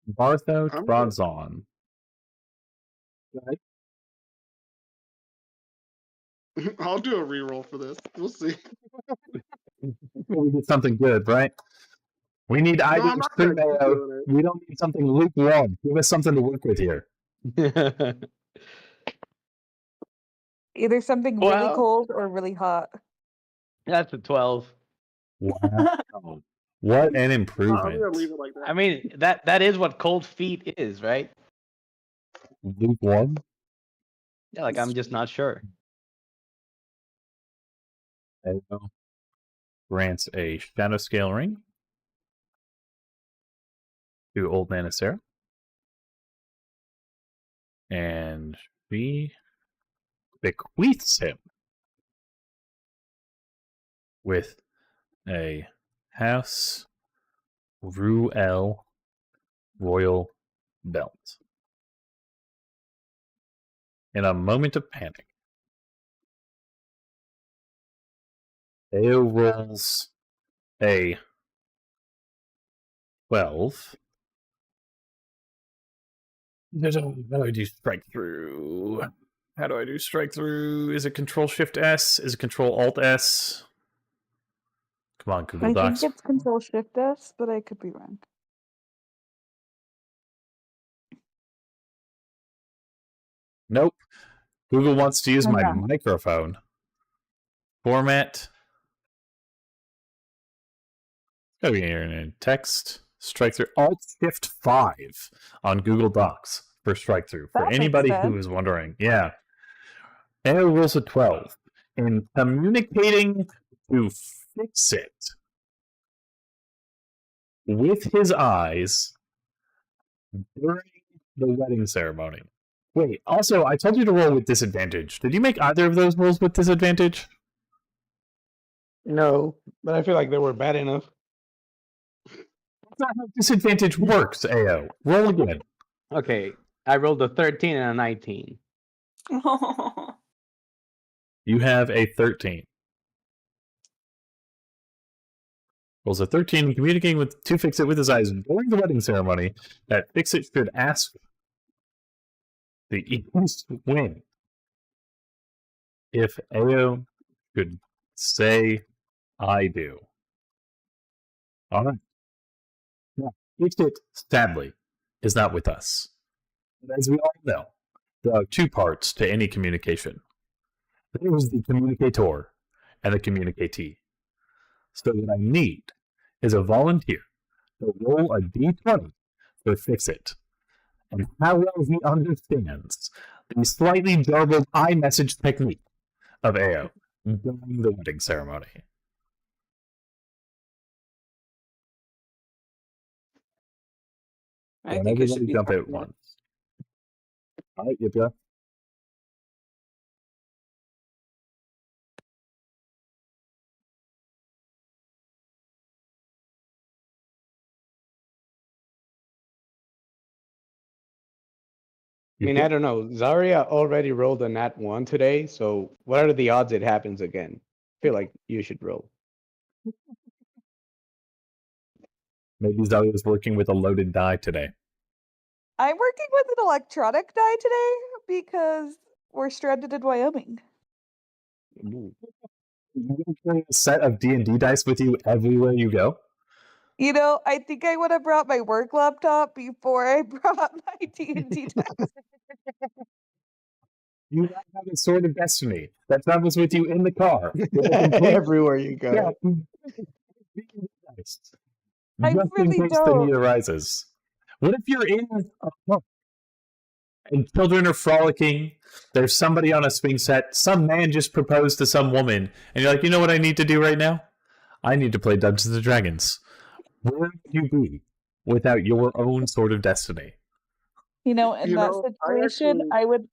Bartho I'm trods on. I'll do a reroll for this. We'll see. We did something good, right? We need No, either I'm not gonna keep doing it. We don't need something lukewarm. Give us something to work with here. Either something really Well- cold or really hot. That's a 12. Wow. What an I'm gonna improvement. leave it like that. I mean, that is what cold feet is, right? Lukewarm? Yeah, like I'm just not sure. Ayo grants a shadow scale ring to Old Nana Sarah. And she bequeaths him with a House Ruel royal belt. In a moment of panic, Ao rolls a 12. How do I do strike through? How do I do strike through? Is it Control Shift S? Is it Control Alt S? Come on, Google I Docs. think it's Control Shift S, but I could be wrong. Nope. Google wants to use Oh, my no. microphone. Format. Gotta be here in text. Strike through. Alt Shift 5 on Google Docs for strike through. For That makes anybody who sense. is wondering. Yeah. Arrow rolls a 12. In communicating to Fix It with his eyes during the wedding ceremony. Wait, also, I told you to roll with disadvantage. Did you make either of those rolls with disadvantage? No, but I feel like they were bad enough. That's not how disadvantage works, AO. Roll again. Okay, I rolled a 13 and a 19. You have a 13. Rolls a 13, communicating with to Fix It with his eyes during the wedding ceremony that Fix It should ask the East Wind if AO could say, I do. All right. Now, Fix It, sadly, is not with us. But as we all know, there are two parts to any communication. There is the communicator and the communicatee. So what I need is a volunteer to roll a d20 for Fix It, and how well he understands the slightly garbled iMessage technique of AO during the wedding ceremony. I And think it should everybody be jump hard at enough. once. All right, Yipya. I mean, I don't know. Zarya already rolled a nat 1 today, so what are the odds it happens again? I feel like you should roll. Maybe Zalia was working with a loaded die today. I'm working with an electronic die today because we're stranded in Wyoming. Ooh. You gonna carry a set of D&D dice with you everywhere you go? You know, I think I would have brought my work laptop before I brought my D&D dice. You now have a sword of destiny that travels with you in the car. With a complete- Everywhere you go. Yeah. I Just really in case the don't. need arises. What if you're in a park and children are frolicking? There's somebody on a swing set. Some man just proposed to some woman, and you're like, you know what I need to do right now? I need to play Dungeons and Dragons. Where would you be without your own sword of destiny? You know, in You that know, I situation, actually- I would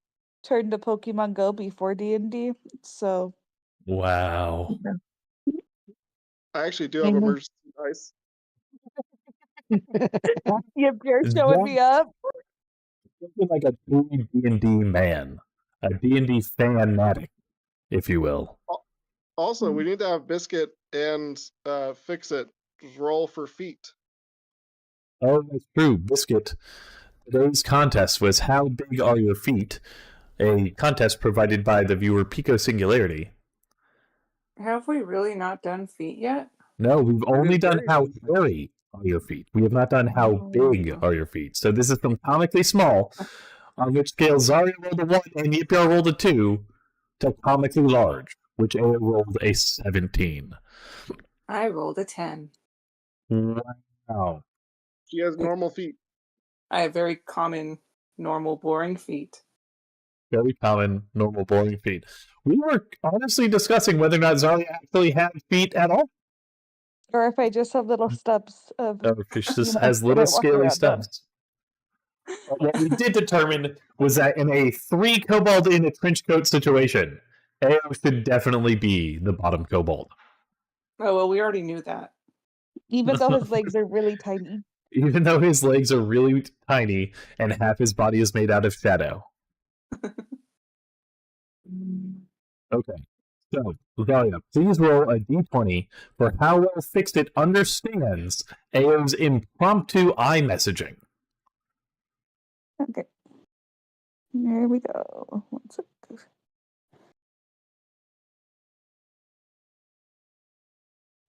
turned to Pokemon Go before D&D, so Wow. I actually do have emergency dice. Yep, you're showing me up. Looking like a true D&D man, a D&D fanatic, if you will. Also, we need to have Biscuit and Fix It roll for feet. Oh, that's true. Biscuit. Today's contest was How Big Are Your Feet? A contest provided by the viewer Pico Singularity. Have we really not done feet yet? No, we've only is done very How Hairy Are Your Feet. We have not done How Big Are Your Feet. So this is from comically small, on which scale Zarya rolled a 1 and Yipyar rolled a 2, to comically large, which A rolled a 17. I rolled a 10. Wow. She has normal feet. I have very common, normal, boring feet. Very common, normal, boring feet. We were honestly discussing whether or not Zarya actually had feet at all. Or if I just have little stubs of. Or if she just know, has that little I walk scaly around on. stubs. But what we did determine was that in a 3 kobold in a trench coat situation, AO should definitely be the bottom kobold. Oh, well, we already knew that. Even though his legs are really tiny. Even though his legs are really tiny and half his body is made out of shadow. Okay. So, Zarya, please roll a d20 for how well Fixed It understands AO's impromptu iMessaging. Okay. There we go. One sec.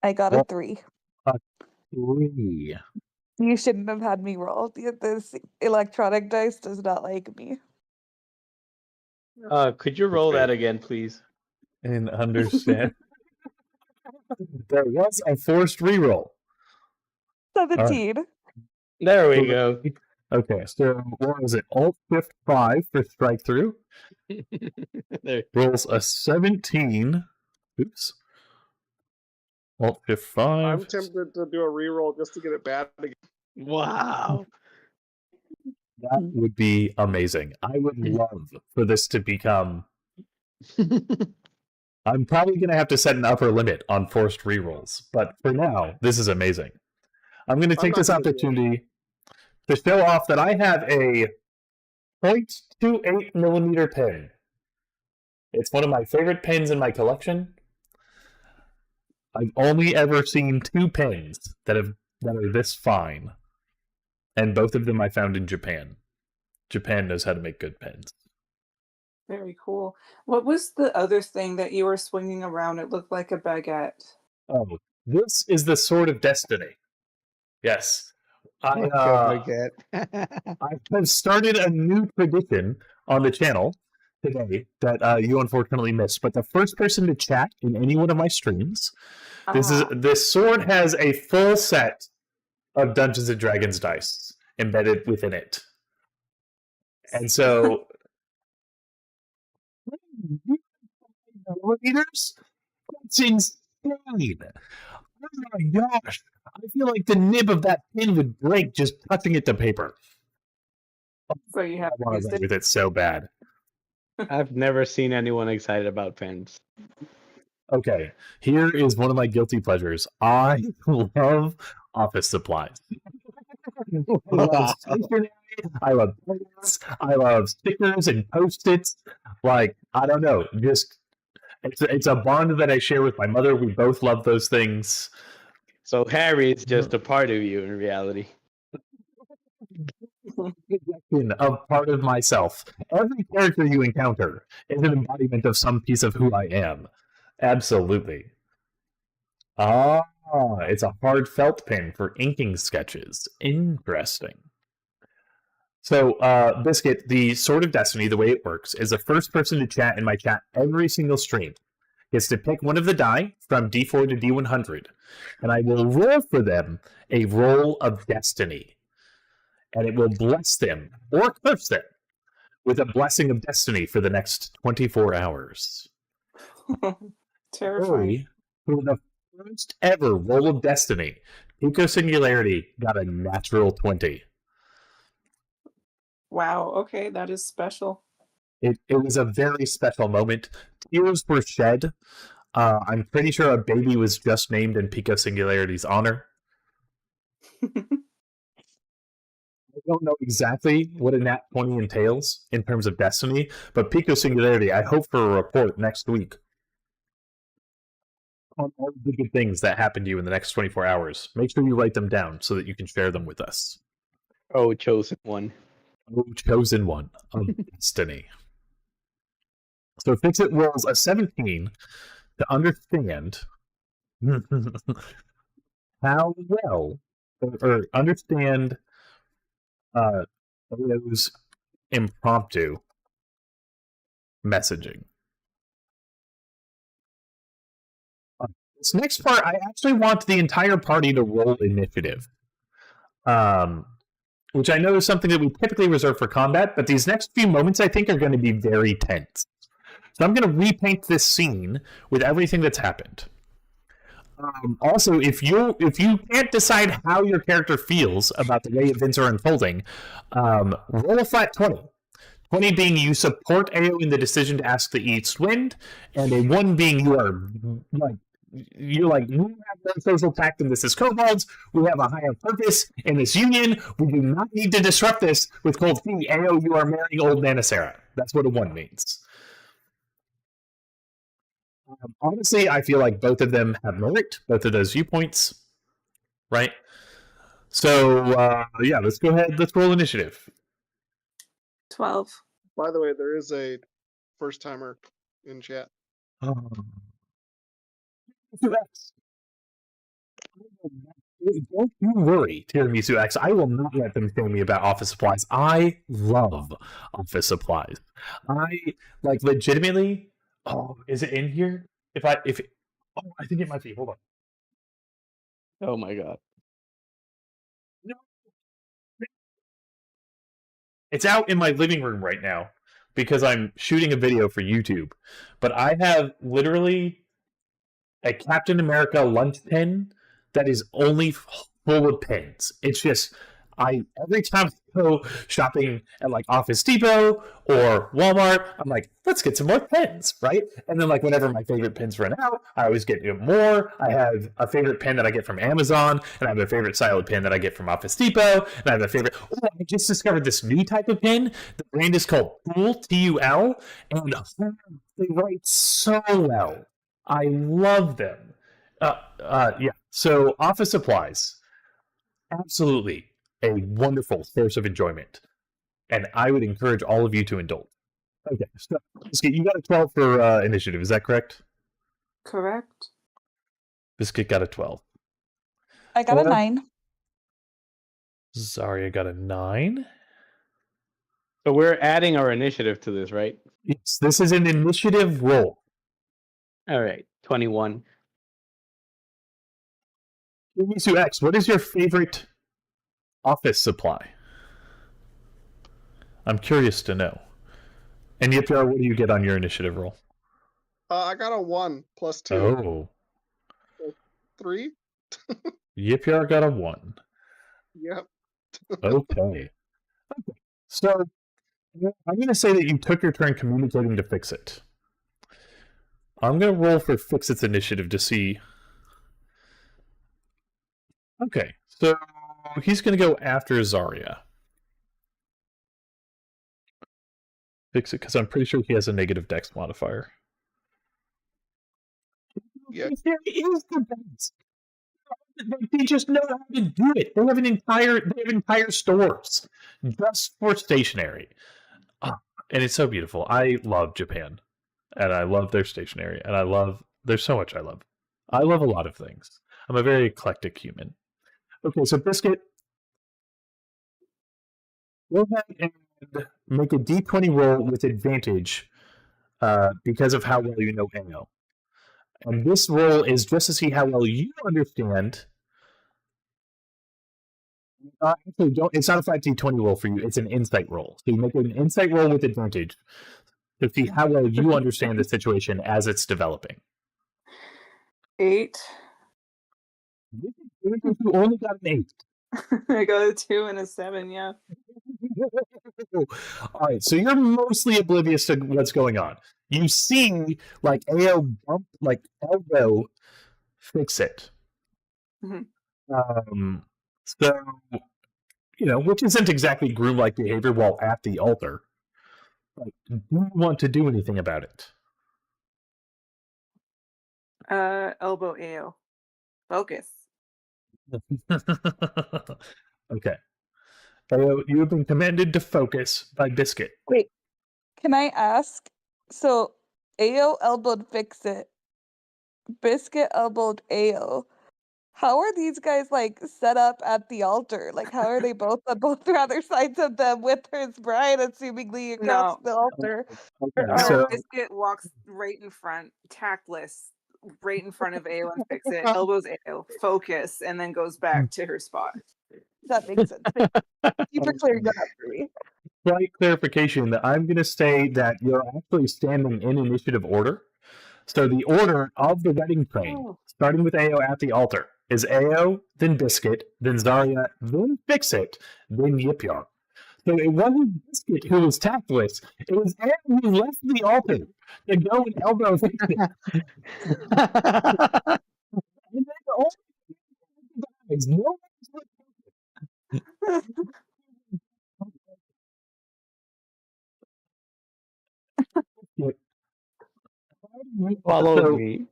I got a 3. 3. You shouldn't have had me roll. This electronic dice does not like me. Could you roll that again, please? And understand. There was a forced reroll. 17. There we go. Okay, so what was it? Alt Shift 5 for strike through. There. Rolls a 17. Oops. Alt Shift 5. I'm tempted to do a reroll just to get it bad again. Wow. That would be amazing. I would love for this to become. I'm probably going to have to set an upper limit on forced rerolls, but for now, this is amazing. I'm going to take this opportunity to show off that I have a 0.28 millimeter pen. It's one of my favorite pens in my collection. I've only ever seen 2 pens that are this fine, and both of them I found in Japan. Japan knows how to make good pens. Very cool. What was the other thing that you were swinging around? It looked like a baguette. Oh, this is the Sword of Destiny. Yes. I have started a new tradition on the channel today that you unfortunately missed. But the first person to chat in any one of my streams, this sword has a full set of Dungeons and Dragons dice embedded within it. And so readers, it's insane. Oh my gosh. I feel like the nib of that pin would break just touching it to paper. So you have I want to play with it so bad. I've never seen anyone excited about pens. Okay, here is one of my guilty pleasures. I love office supplies. I love stationery. I love pens. I love stickers and Post-its. Like, I don't know, just it's a bond that I share with my mother. We both love those things. So Harry is just a part of you in reality. A part of myself. Every character you encounter is an embodiment of some piece of who I am. Absolutely. Ah, it's a hard felt pen for inking sketches. Interesting. So, Biscuit, the Sword of Destiny, the way it works, is the first person to chat in my chat every single stream gets to pick one of the die from D4 to D100, and I will roll for them a roll of destiny. And it will bless them, or curse them, with a blessing of destiny for the next 24 hours. Terrifying. For the first ever roll of destiny, Pico Singularity got a natural 20. Wow, okay, that is special. It was a very special moment. Tears were shed. I'm pretty sure a baby was just named in Pico Singularity's honor. I don't know exactly what a Nat 20 entails in terms of Destiny, but Pico Singularity, I hope for a report next week on all the good things that happen to you in the next 24 hours. Make sure you write them down so that you can share them with us. Oh, chosen one. Oh, chosen one of Destiny. So Fixit rolls a 17 to understand how well, or understand those impromptu messaging. This next part, I actually want the entire party to roll initiative, which I know is something that we typically reserve for combat, but these next few moments, I think, are going to be very tense. So I'm going to repaint this scene with everything that's happened. Also, if you can't decide how your character feels about the way events are unfolding, roll a flat 20. 20 being you support AO in the decision to ask the East Wind, and a 1 being you have no social tact and this is kobolds. We have a higher purpose in this union. We do not need to disrupt this with cold feet. AO, you are marrying old Nanasera. That's what a 1 means. Honestly, I feel like both of them have merit, both of those viewpoints, right? So, yeah, let's go ahead. Let's roll initiative. 12. By the way, there is a first timer in chat. Don't you worry, Tiramisu X. I will not let them tell me about office supplies. I love office supplies. I legitimately. Oh, is it in here? I think it might be. Hold on. Oh my god. No. It's out in my living room right now because I'm shooting a video for YouTube. But I have literally a Captain America lunch pen that is only full of pens. It's just every time I go shopping at Office Depot or Walmart, I'm like, let's get some more pens, right? And then whenever my favorite pens run out, I always get more. I have a favorite pen that I get from Amazon, and I have a favorite style of pen that I get from Office Depot, and I have a favorite. Oh, I just discovered this new type of pen. The brand is called Tool, T-U-L, and they write so well. I love them. Yeah. So office supplies, absolutely a wonderful source of enjoyment, and I would encourage all of you to indulge. Okay, so Biscuit, you got a 12 for initiative. Is that correct? Correct. Biscuit got a 12. I got a 9. Zarya got a 9. So we're adding our initiative to this, right? Yes, this is an initiative roll. All right, 21. Misu X, what is your favorite office supply? I'm curious to know. And Yipyar, what do you get on your initiative roll? I got a 1 plus 2. Oh. 3? Yipyar got a 1. Yep. Okay. So, I'm going to say that you took your turn communicating to Fixit. I'm going to roll for Fixit's initiative to see. Okay, so he's going to go after Zarya. Fixit, because I'm pretty sure he has a negative dex modifier. Yeah. There is the best. They just know how to do it. They have entire stores just for stationery. And it's so beautiful. I love Japan. And I love their stationery. And there's so much I love. I love a lot of things. I'm a very eclectic human. Okay, so Biscuit, go ahead and make a D20 roll with advantage because of how well you know AO. And this roll is just to see how well you understand. Actually, it's not a 5D20 roll for you. It's an insight roll. So you make an insight roll with advantage to see how well you understand the situation as it's developing. 8. You only got an 8. I got a 2 and a 7, yeah. All right, so you're mostly oblivious to what's going on. You see, like, AO bump, like, elbow fix it. Mhm. So, which isn't exactly groom-like behavior while at the altar. But do you want to do anything about it? Elbow AO. Focus. Okay. AO, you have been commanded to focus by Biscuit. Wait, can I ask? So AO elbowed Fix It, Biscuit elbowed AO. How are these guys like set up at the altar? Like, how are they both on both other sides of them with his bride, assumingly across No. the altar? Okay, No, so Biscuit walks right in front, tactless, right in front of AO and Fix It, elbows AO, focus, and then goes back to her spot. That makes sense. Thank you for clearing that up for me. slight clarification that I'm going to say that you're actually standing in initiative order. So the order of the wedding train, starting with AO at the altar, is AO, then Biscuit, then Zarya, then Fix It, then Yipyar. So it wasn't Biscuit who was tactless. It was AO who left the altar to go and elbow Fix It. And then the only guys, no Follow me. Follow you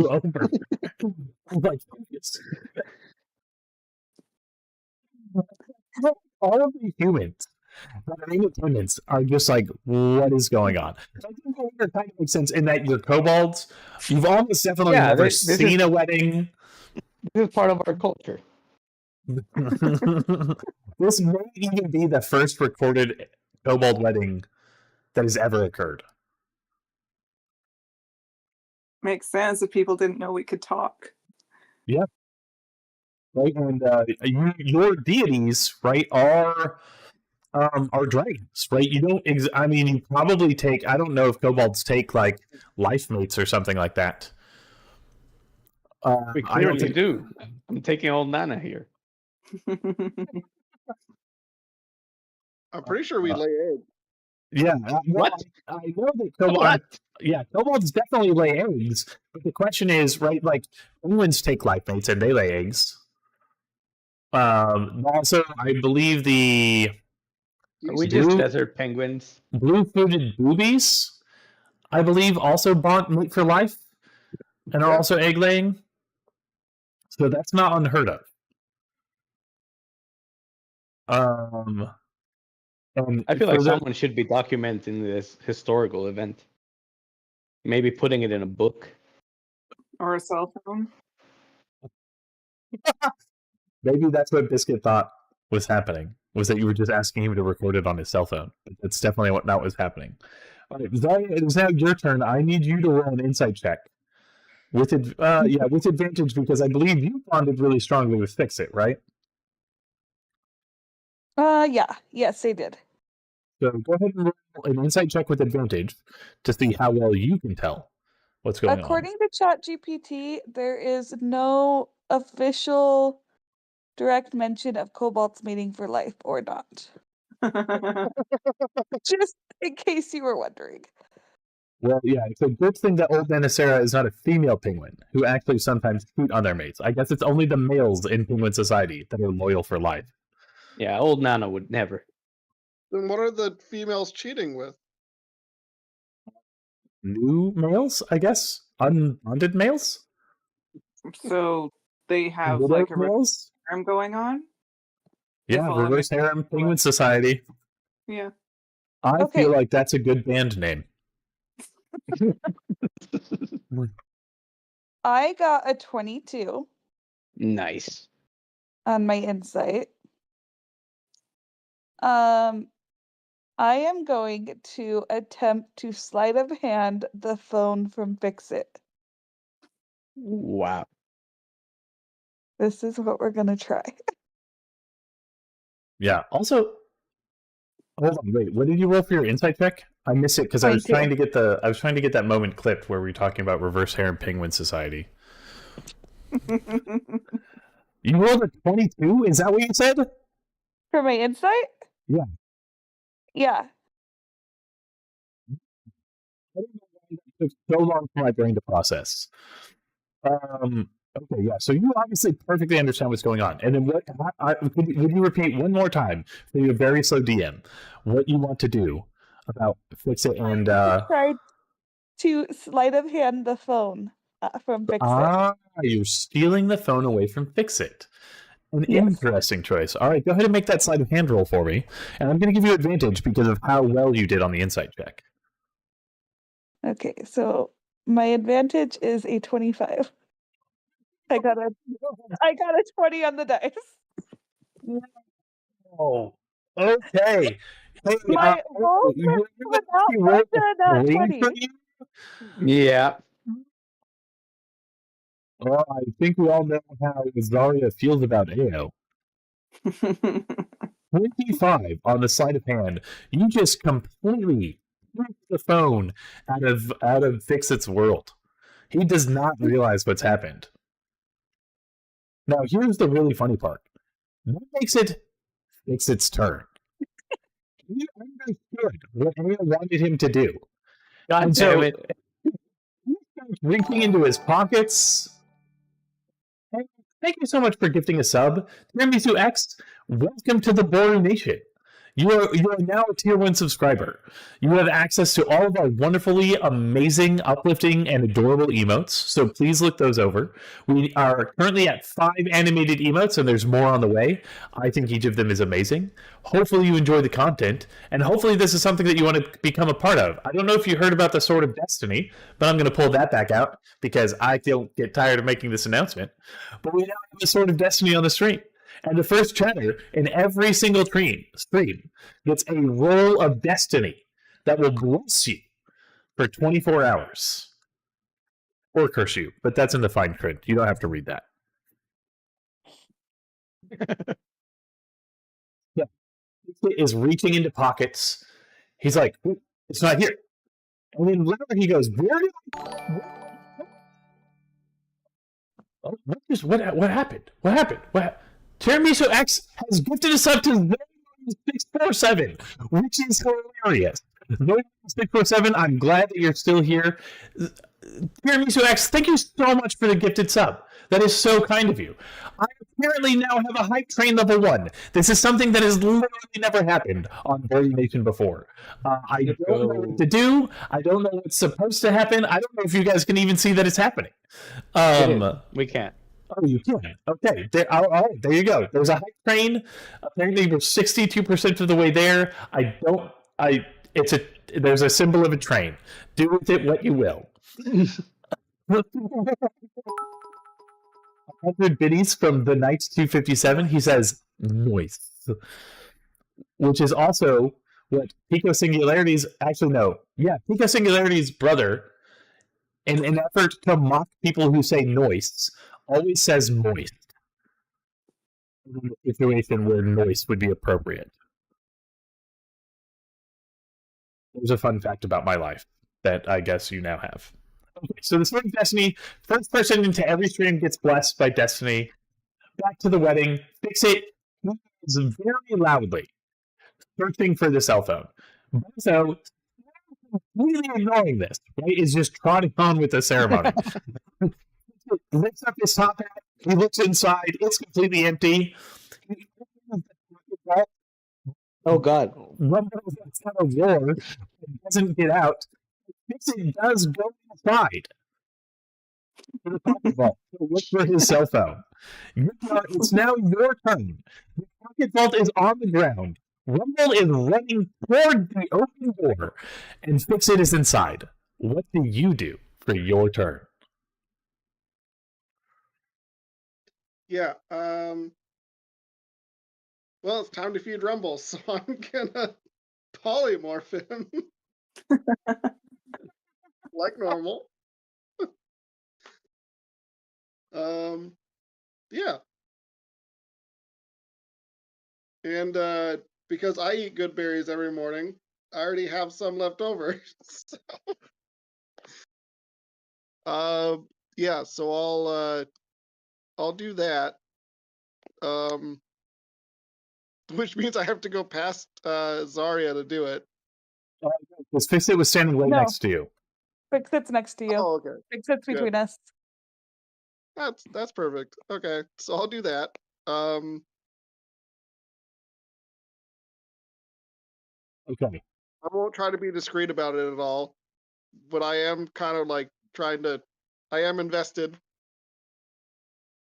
over. Like, focus. All of the humans that are in attendance are just like, what is going on? So I think it kind of makes sense in that you're kobolds. You've almost definitely never this seen a wedding. This is part of our culture. This may even be the first recorded kobold wedding that has ever occurred. Makes sense if people didn't know we could talk. Yeah. Right, and your deities, right, are dragons, right? You don't. I mean, you probably take. I don't know if kobolds take like life mates or something like that. We clearly do. I'm taking old Nana here. I'm pretty sure we lay eggs. Yeah. What? I know that kobolds. Yeah, kobolds definitely lay eggs. But the question is, right? Like penguins take life mates and they lay eggs. Also, I believe the Are we just desert penguins? blue-footed boobies, I believe, also mate for life and are also egg laying. So that's not unheard of. And I feel like someone should be documenting this historical event. Maybe putting it in a book. Or a cell phone. Maybe that's what Biscuit thought was happening, was that you were just asking him to record it on his cell phone. That's definitely not was happening. All right, Zarya, it is now your turn. I need you to roll an insight check. With advantage, because I believe you bonded really strongly with Fix It, right? Yes, they did. So go ahead and roll an insight check with advantage to see how well you can tell what's going According to ChatGPT, there is no official direct mention of kobolds mating for life or not. Just in case you were wondering. Well, yeah, it's a good thing that old WeDnDnesdays is not a female penguin who actually sometimes cheat on their mates. I guess it's only the males in penguin society that are loyal for life. Yeah, old Nana would never. Then what are the females cheating with? New males, I guess? Unbonded males? So they have Widow like a males? harem going on? Yeah, If Reverse Harem Penguin Society. Yeah. I feel like that's a good band name. I got a 22 Nice. on my insight. I am going to attempt to sleight of hand the phone from Fix It. Wow. This is what we're gonna try. Yeah. Also, hold on, wait. What did you roll for your insight check? I missed it because I was 22. trying to get that moment clipped where we were talking about Reverse Harem Penguin Society. You rolled a 22? Is that what you said? For my insight? Yeah. Yeah. I don't know why that took so long for my brain to process. Okay, yeah. So you obviously perfectly understand what's going on. And then would you repeat one more time for your very slow DM what you want to do about fix it and Tried to sleight of hand the phone from Fix It. you're stealing the phone away from Fix It. An Yes. interesting choice. All right, go ahead and make that sleight of hand roll for me, and I'm going to give you advantage because of how well you did on the insight check. Okay, so my advantage is a 25. I got a 20 on the dice. Oh, okay. Hey, My roll you without rolled a a 3 20. for you? Yeah. Well, I think we all know how Zarya feels about AO. 25 on the sleight of hand. You just completely ripped the phone out of Fix-It's world. He does not realize what's happened. Now, here's the really funny part. What makes it Fix-It's turn? He understood what AO wanted him to do. God And damn so it. he starts reaching into his pockets. Hey, thank you so much for gifting a sub. Tiramisu X, welcome to the Boru Nation. You are now a tier 1 subscriber. You have access to all of our wonderfully amazing, uplifting, and adorable emotes, so please look those over. We are currently at 5 animated emotes, and there's more on the way. I think each of them is amazing. Hopefully you enjoy the content, and hopefully this is something that you want to become a part of. I don't know if you heard about the Sword of Destiny, but I'm going to pull that back out because I don't get tired of making this announcement. But we now have the Sword of Destiny on the stream. And the first chatter in every single stream gets a roll of destiny that will bless you for 24 hours. Or curse you, but that's in the fine print. You don't have to read that. Yeah. He is reaching into pockets. He's like, it's not here. And then later he goes, where did what happened? What happened? Tiramisu X has gifted us up to 647, which is hilarious. 647, I'm glad that you're still here. Tiramisu X, thank you so much for the gifted sub. That is so kind of you. I apparently now have a hype train level 1. This is something that has literally never happened on Boru Nation before. I don't know what to do. I don't know what's supposed to happen. I don't know if you guys can even see that it's happening. We can't. Oh, you can. Okay. All right. There you go. There's a hype train. Apparently, we're 62% of the way there. There's a symbol of a train. Do with it what you will. 100 biddies from the Knights 257. He says, moist. Which is also what Pico Singularity's, actually, no. Yeah, Pico Singularity's brother, in an effort to mock people who say noise, always says moist. In a situation where noise would be appropriate. There's a fun fact about my life that I guess you now have. Okay, so the Sword of Destiny, first person into every stream gets blessed by Destiny. Back to the wedding. Fix It is very loudly searching for the cell phone. So, completely ignoring this, right, is just trotting on with the ceremony. Lifts up his top hat. He looks inside. It's completely empty. Oh, God. Rumbles outside a war and doesn't get out. Fixit does go inside to the pocket vault to look for his cell phone. It's now your turn. The pocket vault is on the ground. Rumble is running toward the open door, and Fixit is inside. What do you do for your turn? Yeah. Well, it's time to feed Rumble, so I'm gonna polymorph him like normal. Yeah. And because I eat good berries every morning, I already have some left over. So, yeah, so I'll do that. which means I have to go past Zarya to do it. Because Fixit was standing right No. next to you. Fixit's next to you. Oh, okay. Fixit's between us. That's perfect. Okay, so I'll do that. Okay. I won't try to be discreet about it at all, but I am kind of like I am invested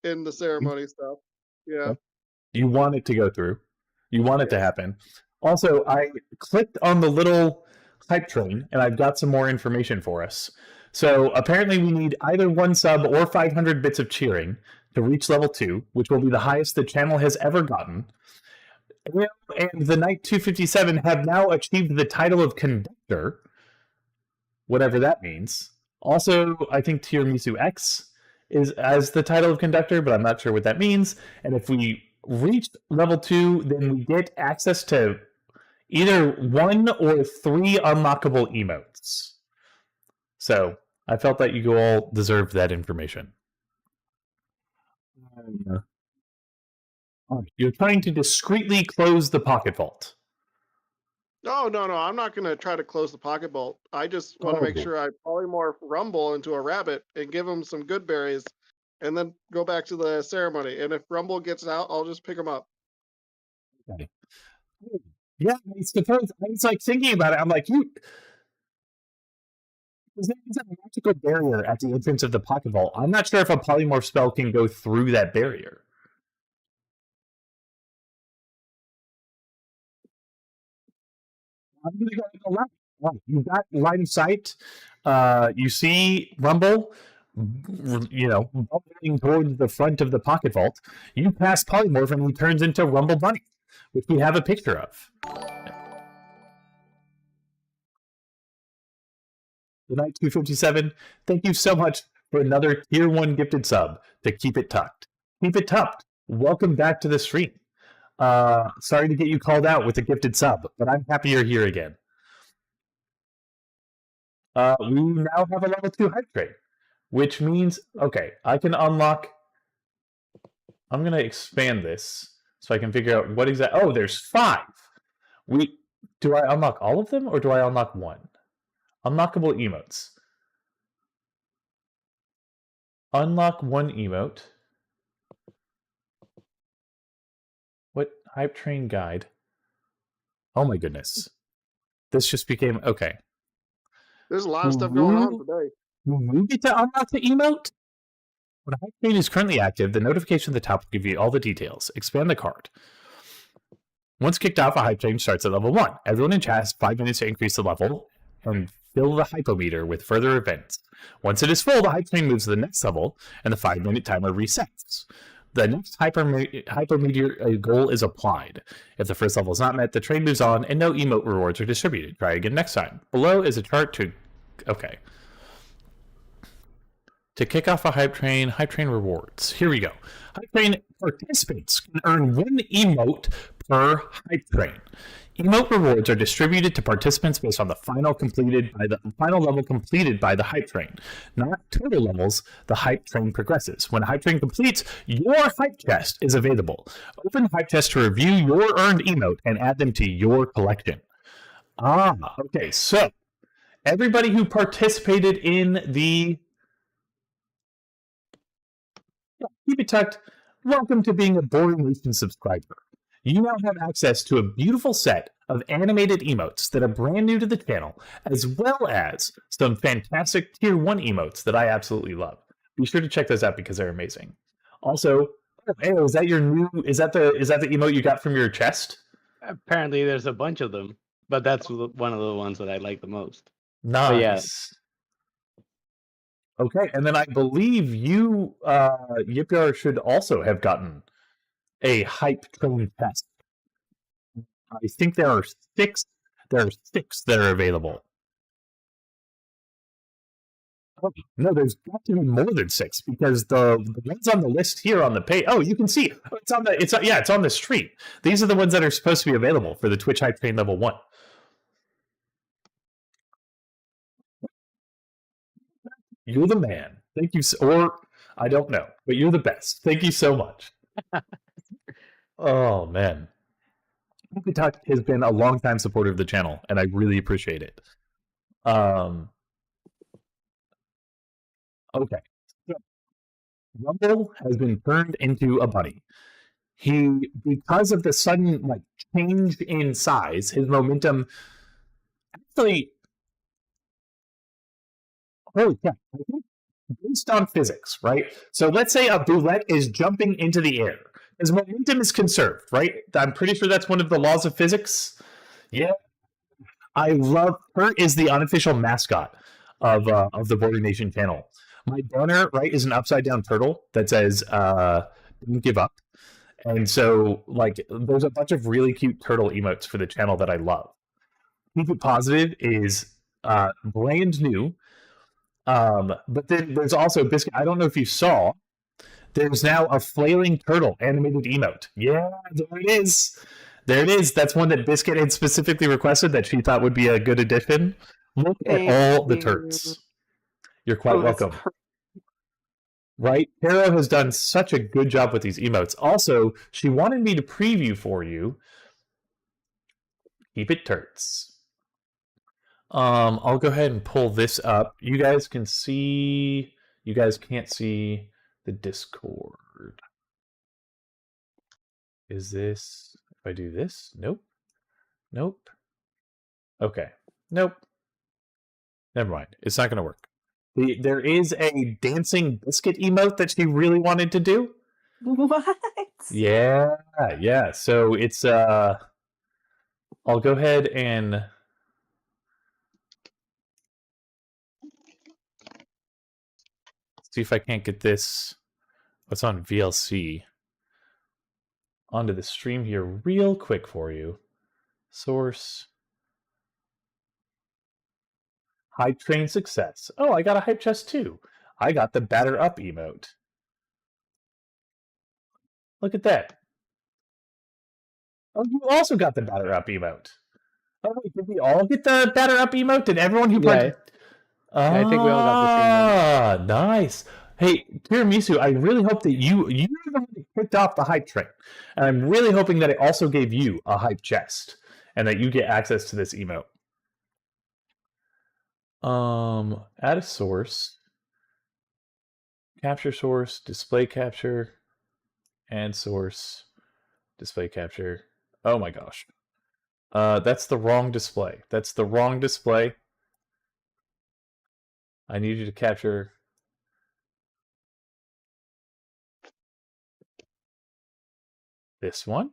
in the ceremony stuff. Yeah. You want it to go through. You want it to Yes. happen. Also, I clicked on the little hype train, and I've got some more information for us. So apparently we need either 1 sub or 500 bits of cheering to reach level 2, which will be the highest the channel has ever gotten. And the Knight 257 have now achieved the title of Conductor, whatever that means. Also, I think Tiramisu X is as the title of Conductor, but I'm not sure what that means. And if we reach level 2, then we get access to either 1 or 3 unlockable emotes. So I felt that you all deserved that information. You're trying to discreetly close the pocket vault. No, I'm not going to try to close the pocket vault. I just want to make sure I polymorph Rumble into a rabbit and give him some good berries and then go back to the ceremony. And if Rumble gets out, I'll just pick him up. Okay. Yeah, I suppose. I was like thinking about it. I'm like, there's a magical barrier at the entrance of the pocket vault. I'm not sure if a polymorph spell can go through that barrier. I'm going to go with the left. You've got line of sight. You see Rumble, bubbling towards the front of the pocket vault. You pass polymorph and he turns into Rumble Bunny, which we have a picture of. The Knight 257, thank you so much for another Tier 1 gifted sub to Keep It Tucked. Keep It Tucked, welcome back to the stream. Sorry to get you called out with a gifted sub, but I'm happy you're here again. We now have a level 2 hype trade, which means, okay, I can unlock... I'm going to expand this so I can figure out what exactly... Oh, there's 5! Do I unlock all of them, or do I unlock 1? Unlockable emotes. Unlock 1 emote. What? Hype train guide. Oh my goodness. This just became... Okay. There's a lot of stuff going on today. Will you get to unlock the emote? When a hype train is currently active, the notification at the top will give you all the details. Expand the card. Once kicked off, a hype train starts at level 1. Everyone in chat has 5 minutes to increase the level and fill the hypometer with further events. Once it is full, the hype train moves to the next level, and the 5-minute timer resets. The next hypometer goal is applied. If the first level is not met, the train moves on, and no emote rewards are distributed. Try again next time. Below is a chart to... Okay. To kick off a hype train rewards. Here we go. Hype train participants can earn 1 emote per hype train. Emote rewards are distributed to participants based on the final level completed by the hype train, not total levels the hype train progresses. When a hype train completes, your hype chest is available. Open hype chest to review your earned emote and add them to your collection. Okay, so everybody who participated in the Keep It Tucked, welcome to being a Boring Nation subscriber. You now have access to a beautiful set of animated emotes that are brand new to the channel, as well as some fantastic Tier 1 emotes that I absolutely love. Be sure to check those out because they're amazing. Also, is that the emote you got from your chest? Apparently there's a bunch of them, but that's one of the ones that I like the most. Nice. Okay, and then I believe you, Yipyar, should also have gotten a hype train test. I think there are 6. There are 6 that are available. Oh, no, there's got to be more than 6 because the ones on the list here on the page. Oh, you can see it's on the street. These are the ones that are supposed to be available for the Twitch hype train level 1. You're the man. Thank you. Or I don't know, but you're the best. Thank you so much. Oh man. Tuck has been a longtime supporter of the channel, and I really appreciate it. Okay. So, Rumble has been turned into a bunny. Because of the sudden change in size, his momentum actually, holy crap, I think based on physics, right? So let's say a boulette is jumping into the air. His momentum is conserved, right? I'm pretty sure that's one of the laws of physics. Yeah. I love her is the unofficial mascot of the Boarding Nation channel. My banner, right, is an upside down turtle that says "Don't give up." And so, there's a bunch of really cute turtle emotes for the channel that I love. Keep It Positive is brand new. But then there's also Biscuit. I don't know if you saw, there's now a flailing turtle animated emote. Yeah, there it is. There it is. That's one that Biscuit had specifically requested that she thought would be a good addition. Look at all the turds. You're quite welcome. Right? Tara has done such a good job with these emotes. Also, she wanted me to preview for you Keep It Turds. I'll go ahead and pull this up. You guys can see. You guys can't see the Discord. Is this? If I do this? Nope. Nope. Okay. Nope. Never mind. It's not going to work. There is a dancing biscuit emote that she really wanted to do. What? Yeah. So it's I'll go ahead and see if I can't get this. What's on VLC? Onto the stream here real quick for you. Source. Hype train success. Oh, I got a hype chest too. I got the batter up emote. Look at that. Oh, you also got the batter up emote. Oh, wait, did we all get the batter up emote? Did everyone who played? Yeah, I think we all got the same one. Nice. Hey, Tiramisu, I really hope that you were the one that kicked off the hype train. And I'm really hoping that it also gave you a hype chest and that you get access to this emote. Add a source. Capture source, display capture, and source, display capture. Oh my gosh. That's the wrong display. That's the wrong display. I need you to capture this one.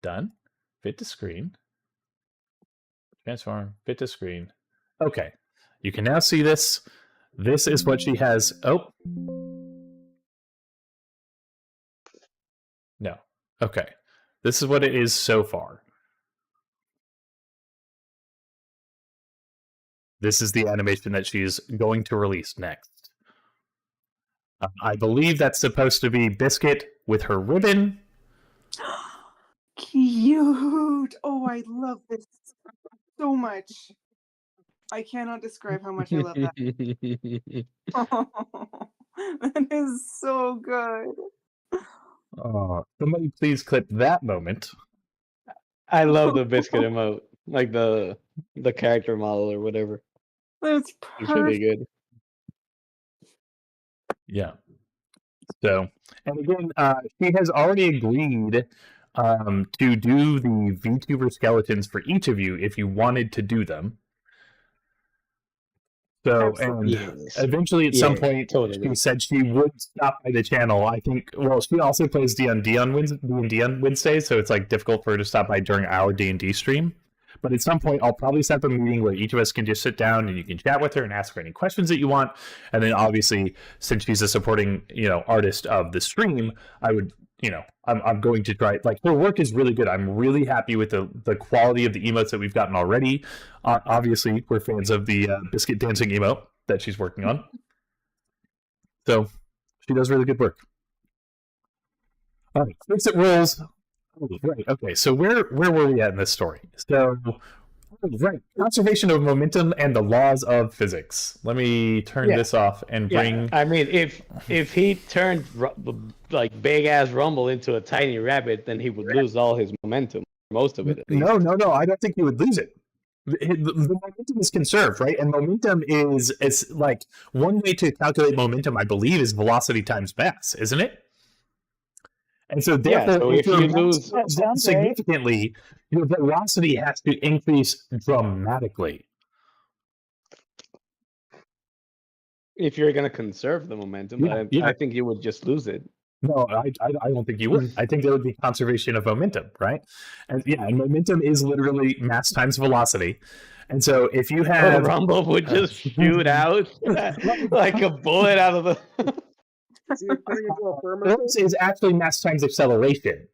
Done. Fit to screen. Transform. Fit to screen. Okay. You can now see this. This is what she has. Oh. No. Okay. This is what it is so far. This is the animation that she's going to release next. I believe that's supposed to be Biscuit with her ribbon. Cute. Oh, I love this so much. I cannot describe how much I love that. That is so good. Somebody please clip that moment. I love the biscuit emote, like the character model or whatever. That's It's really perfect. good. Yeah. So, and again, she has already agreed to do the VTuber skeletons for each of you if you wanted to do them. So, and eventually at some point, she said she would stop by the channel. I think, well, she also plays D&D on Wednesdays, so it's difficult for her to stop by during our D&D stream. But at some point, I'll probably set up a meeting where each of us can just sit down and you can chat with her and ask her any questions that you want. And then obviously, since she's a supporting, artist of the stream, I would, I'm going to try. Her work is really good. I'm really happy with the quality of the emotes that we've gotten already. Obviously, we're fans of the biscuit dancing emote that she's working on. So she does really good work. All right, Fix It rules. Oh, right. Okay. So where were we at in this story? So, right, conservation of momentum and the laws of physics. Let me turn this off and bring. Yeah. I mean, if he turned big ass Rumble into a tiny rabbit, then he would lose all his momentum. most of it at least. No. I don't think you would lose it. The momentum is conserved, right? And momentum is like one way to calculate momentum, I believe, is velocity times mass, isn't it? And so therefore, so if if you your lose mass goes significantly, your velocity has to increase dramatically. if you're going to conserve the momentum, but I think you would just lose it. No, I don't think you would. I think there would be conservation of momentum, right? And and momentum is literally mass times velocity. And so if you have Rumble would just shoot out like a bullet out of the. This is actually mass times acceleration.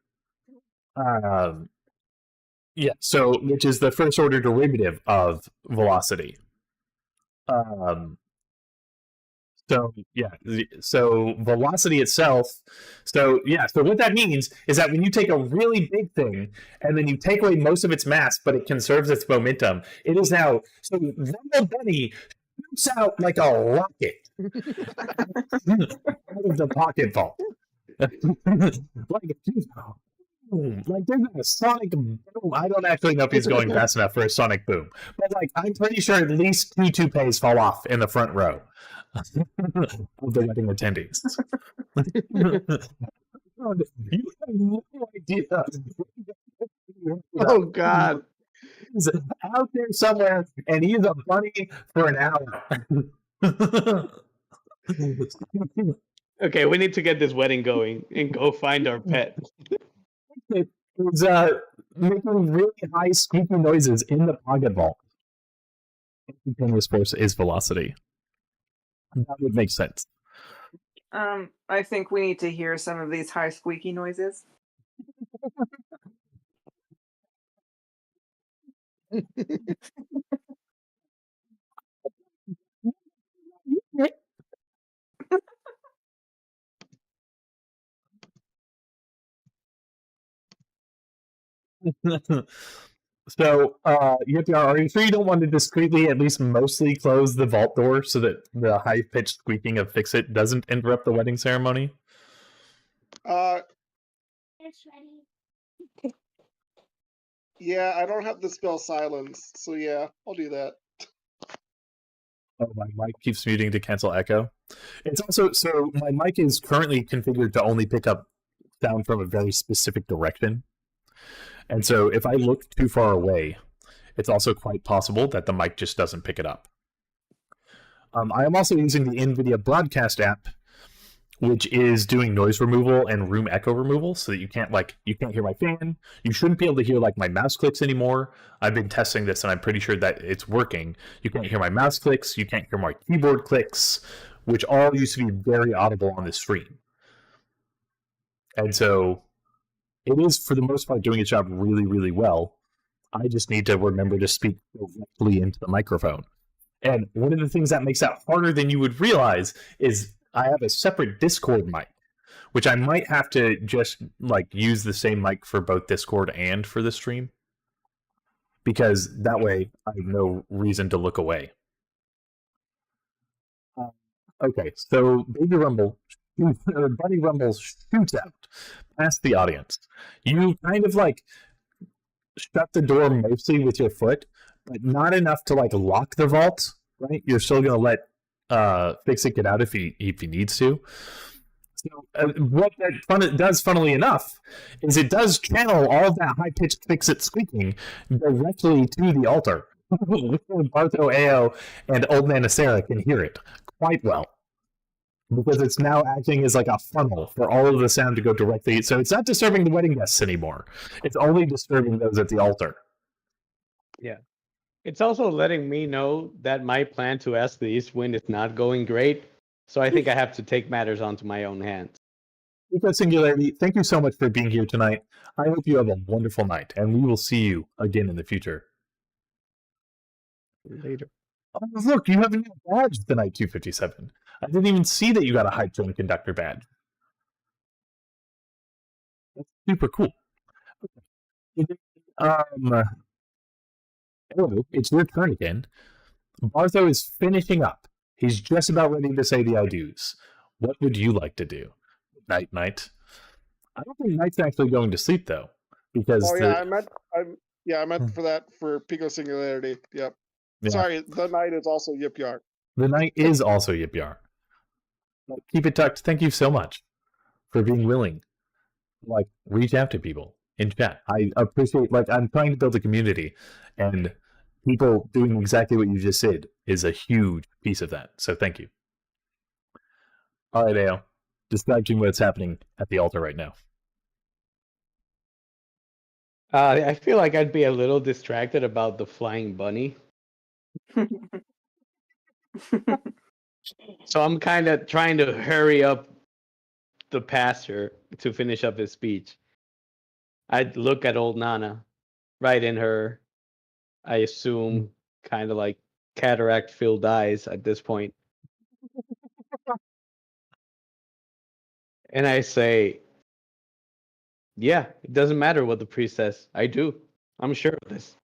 So which is the first order derivative of velocity. So velocity itself. So what that means is that when you take a really big thing and then you take away most of its mass, but it conserves its momentum, it is now. So Rumble Bunny shoots out like a rocket out of the pocket vault. Like there's a sonic boom. I don't actually know if he's going fast enough for a sonic boom, but like I'm pretty sure at least 2 toupees fall off in the front row of the wedding attendees. You have no idea. Oh God! He's out there somewhere, and he's a bunny for an hour. Okay, we need to get this wedding going and go find our pet. It's making really high squeaky noises in the pocket vault. Continuous force is velocity. That would make sense. I think we need to hear some of these high squeaky noises. So, are you sure you don't want to discreetly, at least mostly, close the vault door so that the high-pitched squeaking of Fix-It doesn't interrupt the wedding ceremony? It's ready. Yeah, I don't have the spell silence, so yeah, I'll do that. Oh, my mic keeps muting to cancel echo. It's also, so my mic is currently configured to only pick up sound from a very specific direction. And so if I look too far away, it's also quite possible that the mic just doesn't pick it up. I am also using the NVIDIA Broadcast app, which is doing noise removal and room echo removal, so that you can't hear my fan. You shouldn't be able to hear like my mouse clicks anymore. I've been testing this, and I'm pretty sure that it's working. You can't hear my mouse clicks. You can't hear my keyboard clicks, which all used to be very audible on the stream. And so it is, for the most part, doing its job really, really well. I just need to remember to speak directly into the microphone. And one of the things that makes that harder than you would realize is I have a separate Discord mic, which I might have to just use the same mic for both Discord and for the stream, because that way I have no reason to look away. Okay, so Baby Rumble, Bunny Rumble shoots out past the audience. You kind of shut the door mostly with your foot, but not enough to lock the vault, right? You're still going to let Fix-It get out if he needs to. So what that does, funnily enough, is it does channel all of that high-pitched Fix-It squeaking directly to the altar. Bartho, Ao, and Old Nana Sarah can hear it quite well, because it's now acting as like a funnel for all of the sound to go directly. So it's not disturbing the wedding guests anymore. It's only disturbing those at the altar. Yeah. It's also letting me know that my plan to ask the East Wind is not going great. So I think I have to take matters onto my own hands. Eco Singularity, thank you so much for being here tonight. I hope you have a wonderful night, and we will see you again in the future. Later. Oh, look, you have a new badge with the Night 257. I didn't even see that you got a Hype Train Conductor badge. That's super cool. Hello, it's your turn again. Bartho is finishing up. He's just about ready to say the I do's. What would you like to do? Night. I don't think Night's actually going to sleep, though. because I meant for that for Pico Singularity. Yep. Yeah. Sorry, the Knight is also Yip Yar. The Knight is also Yip Yar. Keep it tucked. Thank you so much for being willing. Like, reach out to people in chat. I appreciate, like, I'm trying to build a community, and people doing exactly what you just said is a huge piece of that. So thank you. All right, Ao. Describing what's happening at the altar right now. I feel like I'd be a little distracted about the flying bunny. So I'm kind of trying to hurry up the pastor to finish up his speech. I'd look at old Nana, right in her, I assume, kind of like cataract-filled eyes at this point. And I say, yeah, it doesn't matter what the priest says. I do. I'm sure of this.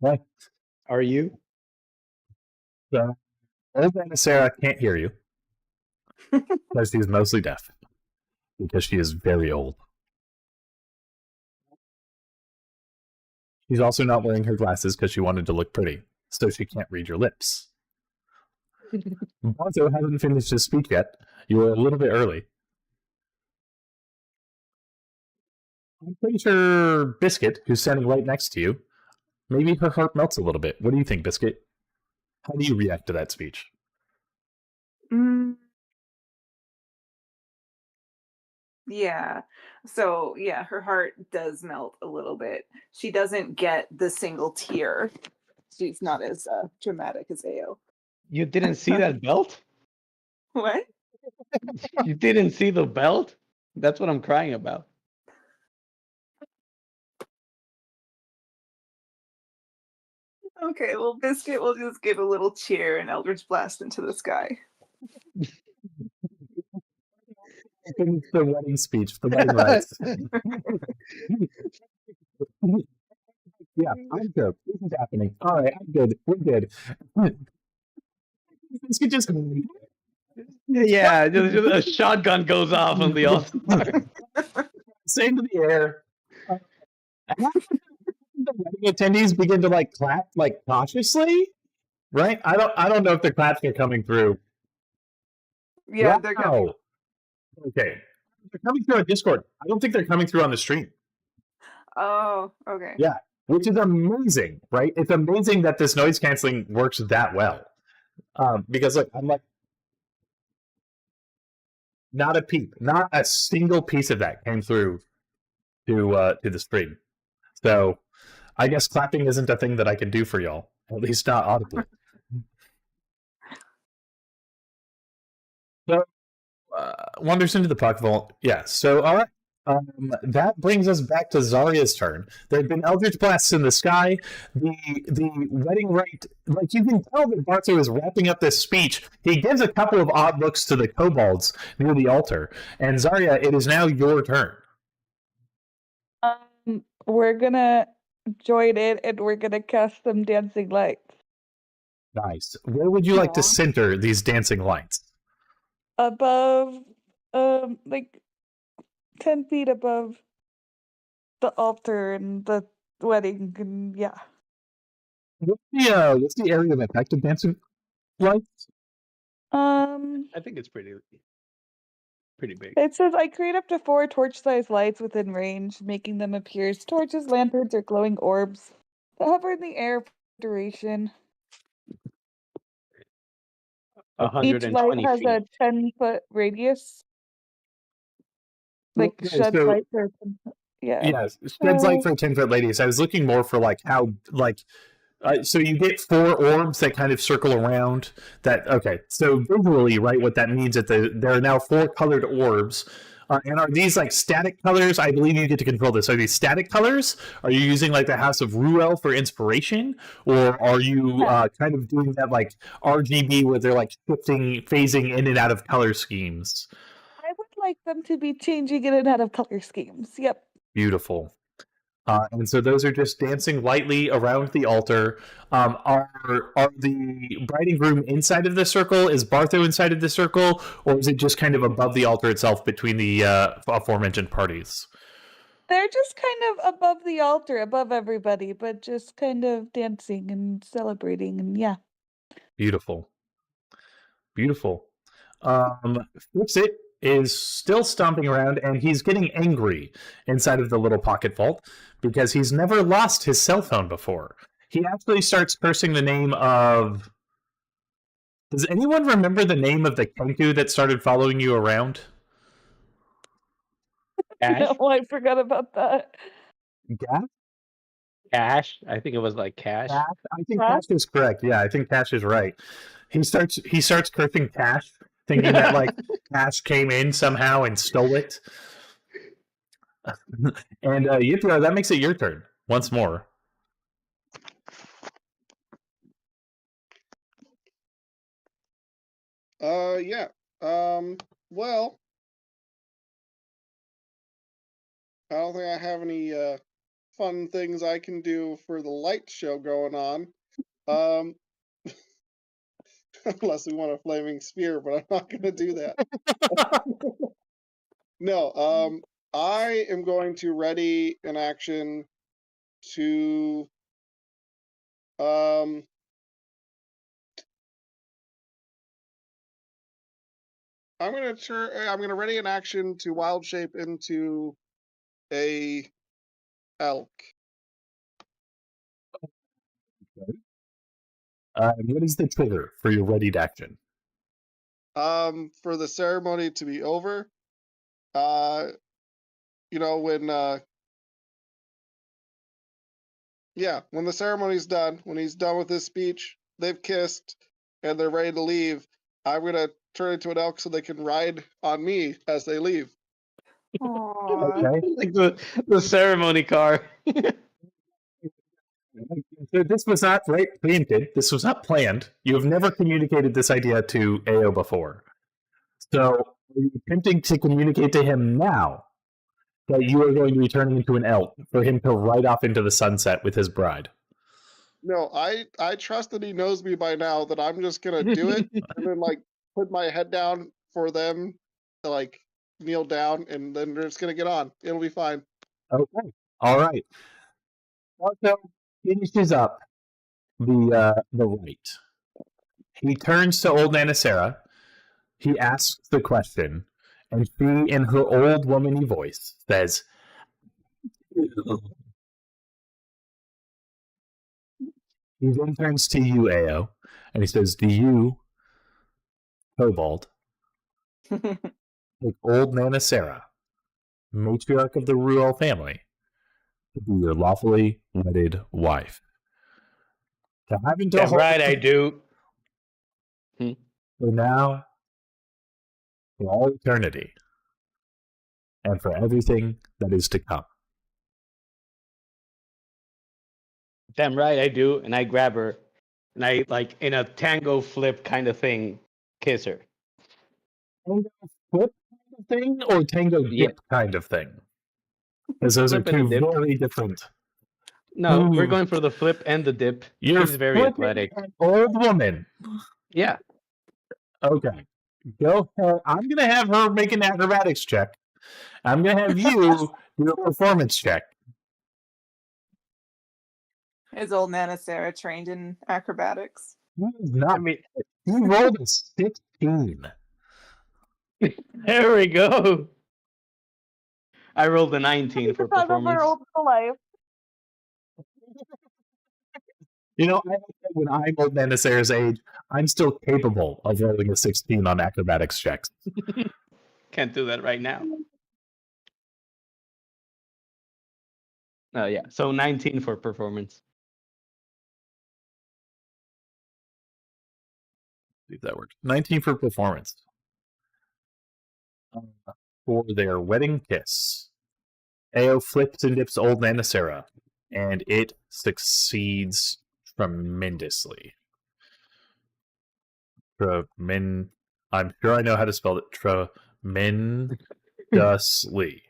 Okay. Are you? So, old Anna Sarah can't hear you because she's mostly deaf, because she is very old. She's also not wearing her glasses because she wanted to look pretty, so she can't read your lips. Bonzo hasn't finished his speech yet. You were a little bit early. I'm pretty sure Biscuit, who's standing right next to you, maybe her heart melts a little bit. What do you think, Biscuit? How do you react to that speech? Yeah. So, yeah, her heart does melt a little bit. She doesn't get the single tear. She's not as dramatic as Ao. You didn't see that belt? What? You didn't see the belt? That's what I'm crying about. Okay, well, Biscuit will just give a little cheer and Eldritch Blast into the sky. Finish the wedding speech, the wedding rites. Yeah, I'm good. This is happening. All right, I'm good. We're good. This could just. Yeah, just a shotgun goes off on the altar. Same to the air. The wedding attendees begin to like clap like cautiously, right? I don't know if the claps are coming through. Yeah, Wow. they're coming. Okay, they're coming through on Discord. I don't think they're coming through on the stream. Oh, okay. Yeah, which is amazing, right? It's amazing that this noise canceling works that well. Because look, I'm like, not a peep, not a single piece of that came through to the stream. So I guess clapping isn't a thing that I can do for y'all, at least not audibly. So wanders into the puck vault. Yeah. So all right. That brings us back to Zarya's turn. There have been Eldritch Blasts in the sky. The wedding rite, like you can tell that Barto is wrapping up this speech. He gives a couple of odd looks to the kobolds near the altar. And Zarya, it is now your turn. We're gonna join in and we're gonna cast some dancing lights. Nice. Where would you like to center these dancing lights? Above, like 10 feet above the altar and the wedding, and yeah. What's the area of effect of dancing lights? I think it's pretty big. It says I create up to 4 torch-sized lights within range, making them appear as torches, lanterns, or glowing orbs that hover in the air for duration. 120 Each light has feet. a 10-foot radius. Like Okay, shed so- light for yeah. Yes, sheds light for a 10-foot radius. I was looking more for like how like so you get 4 orbs that kind of circle around that. Okay, so visually, right, what that means that there are now 4 colored orbs. And are these like static colors? I believe you get to control this. Are these static colors? Are you using like the House of Ruel for inspiration? Or are you kind of doing that like RGB where they're like shifting, phasing in and out of color schemes? I would like them to be changing in and out of color schemes. Yep. Beautiful. And so those are just dancing lightly around the altar. Are the bride and groom inside of the circle? Is Bartho inside of the circle, or is it just kind of above the altar itself between the aforementioned parties? They're just kind of above the altar, above everybody, but just kind of dancing and celebrating, and yeah. Beautiful. Beautiful. Fix-It is still stomping around, and he's getting angry inside of the little pocket vault because he's never lost his cell phone before. He actually starts cursing the name of... Does anyone remember the name of the Kenku that started following you around? Cash? No, I forgot about that. Gash? Cash? I think it was like Cash. Cash? I think Cash is correct. Yeah, I think Cash is right. He starts cursing Cash, thinking that like Cash came in somehow and stole it. And Yipio, that makes it your turn once more. Yeah. Well, I don't think I have any fun things I can do for the light show going on. Unless we want a flaming sphere, but I'm not going to do that. No, I am going to ready an action to I'm gonna ready an action to wild shape into a elk. What is the trigger for your readied action? For the ceremony to be over. You know, when the ceremony's done, when he's done with his speech, they've kissed and they're ready to leave, I'm gonna turn into an elk so they can ride on me as they leave. Aww. Okay. Like the ceremony car. So this was not preempted. This was not planned. You have never communicated this idea to AO before. So are you attempting to communicate to him now that you are going to be turning into an elk for him to ride off into the sunset with his bride? No, I trust that he knows me by now, that I'm just gonna do it and then like put my head down for them to like kneel down, and then they're just gonna get on. It'll be fine. Okay. All right. Also finishes up the rite. He turns to old Nana Sarah. He asks the question, and she, in her old womany voice, says, he then turns to you, Ao, and he says, do you, Kobold, take old Nana Sarah, matriarch of the Ruel family, to be your lawfully wedded wife? To have until Damn right I do. for now, for all eternity, and for everything that is to come. Damn right I do. And I grab her, and I, like, in a tango flip kind of thing, kiss her. Tango flip kind of thing, or tango dip kind of thing? Because those Flip are and two a dip. very different. No, we're Ooh. going for the flip and the dip. You're She's very flipping athletic. an old woman. Yeah. Okay. Go ahead. I'm going to have her make an acrobatics check. I'm going to have you do a performance check. Is old Nana Sarah trained in acrobatics? He's not. I mean, He rolled a 16. there we go. I rolled a 19 for Photographer performance. old for life. You know, I think that when I'm old Nana Sarah's age, I'm still capable of rolling a 16 on acrobatics checks. Can't do that right now. Oh, yeah. So 19 for performance. See if that works. 19 for performance. For their wedding kiss, Ao flips and dips old Nana Sarah, and it succeeds tremendously. I'm sure I know how to spell it. Tremendously.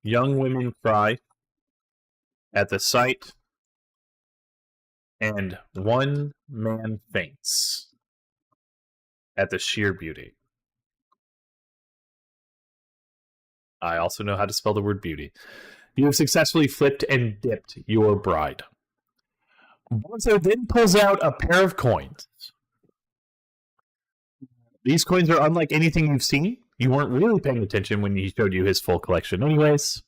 young women cry at the sight, and one man faints at the sheer beauty. I also know how to spell the word beauty. You have successfully flipped and dipped your bride. Bonzo then pulls out a pair of coins. These coins are unlike anything you've seen. You weren't really paying attention when he showed you his full collection anyways.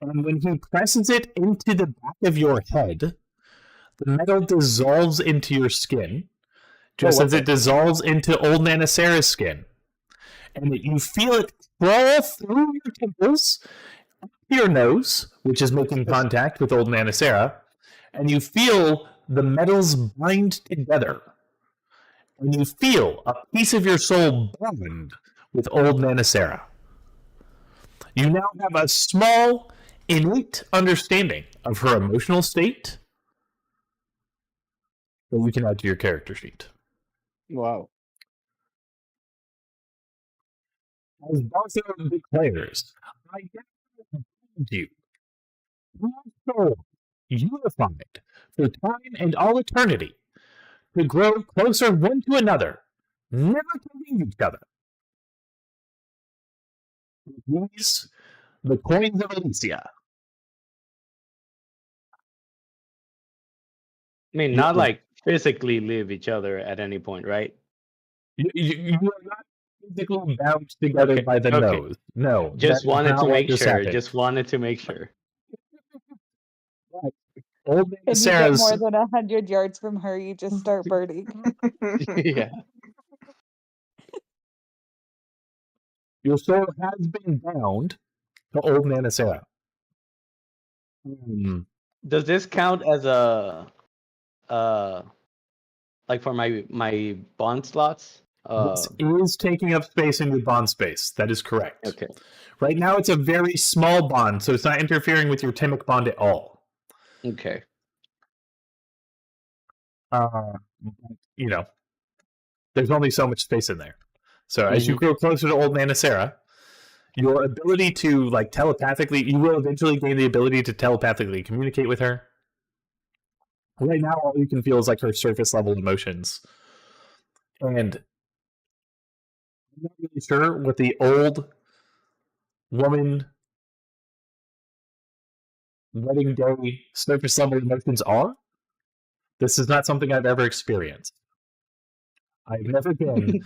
And when he presses it into the back of your head, the metal dissolves into your skin, just as it dissolves into old Nanacera's skin. And you feel it crawl through your temples, up your nose, which is making contact with old Nanacera, and you feel the metals bind together. And you feel a piece of your soul bond with old Nanacera. You now have a small, innate understanding of her emotional state that you can add to your character sheet. Wow. As Bonzo declares, I bind you, your soul, unified for time and all eternity, to grow closer one to another, never to leave each other. These, the coins of Alicia. I mean, not like physically leave each other at any point, right? You are not physically bound together by the nose. No. Just wanted to make sure. Happened. Just wanted to make sure. Old If you get Sarah's, more than 100 yards from her, you just start burning. Yeah. Your soul has been bound to old Nanacera. Does this count as a like for my bond slots? This is taking up space in your bond space. That is correct. Okay. Right now it's a very small bond, so it's not interfering with your Timic bond at all. Okay. You know, there's only so much space in there. So as you grow closer to old Nanacera, your ability to like telepathically, you will eventually gain the ability to telepathically communicate with her. Right now, all you can feel is like her surface level emotions. And I'm not really sure what the old woman wedding day surface level emotions are. This is not something I've ever experienced. I've never been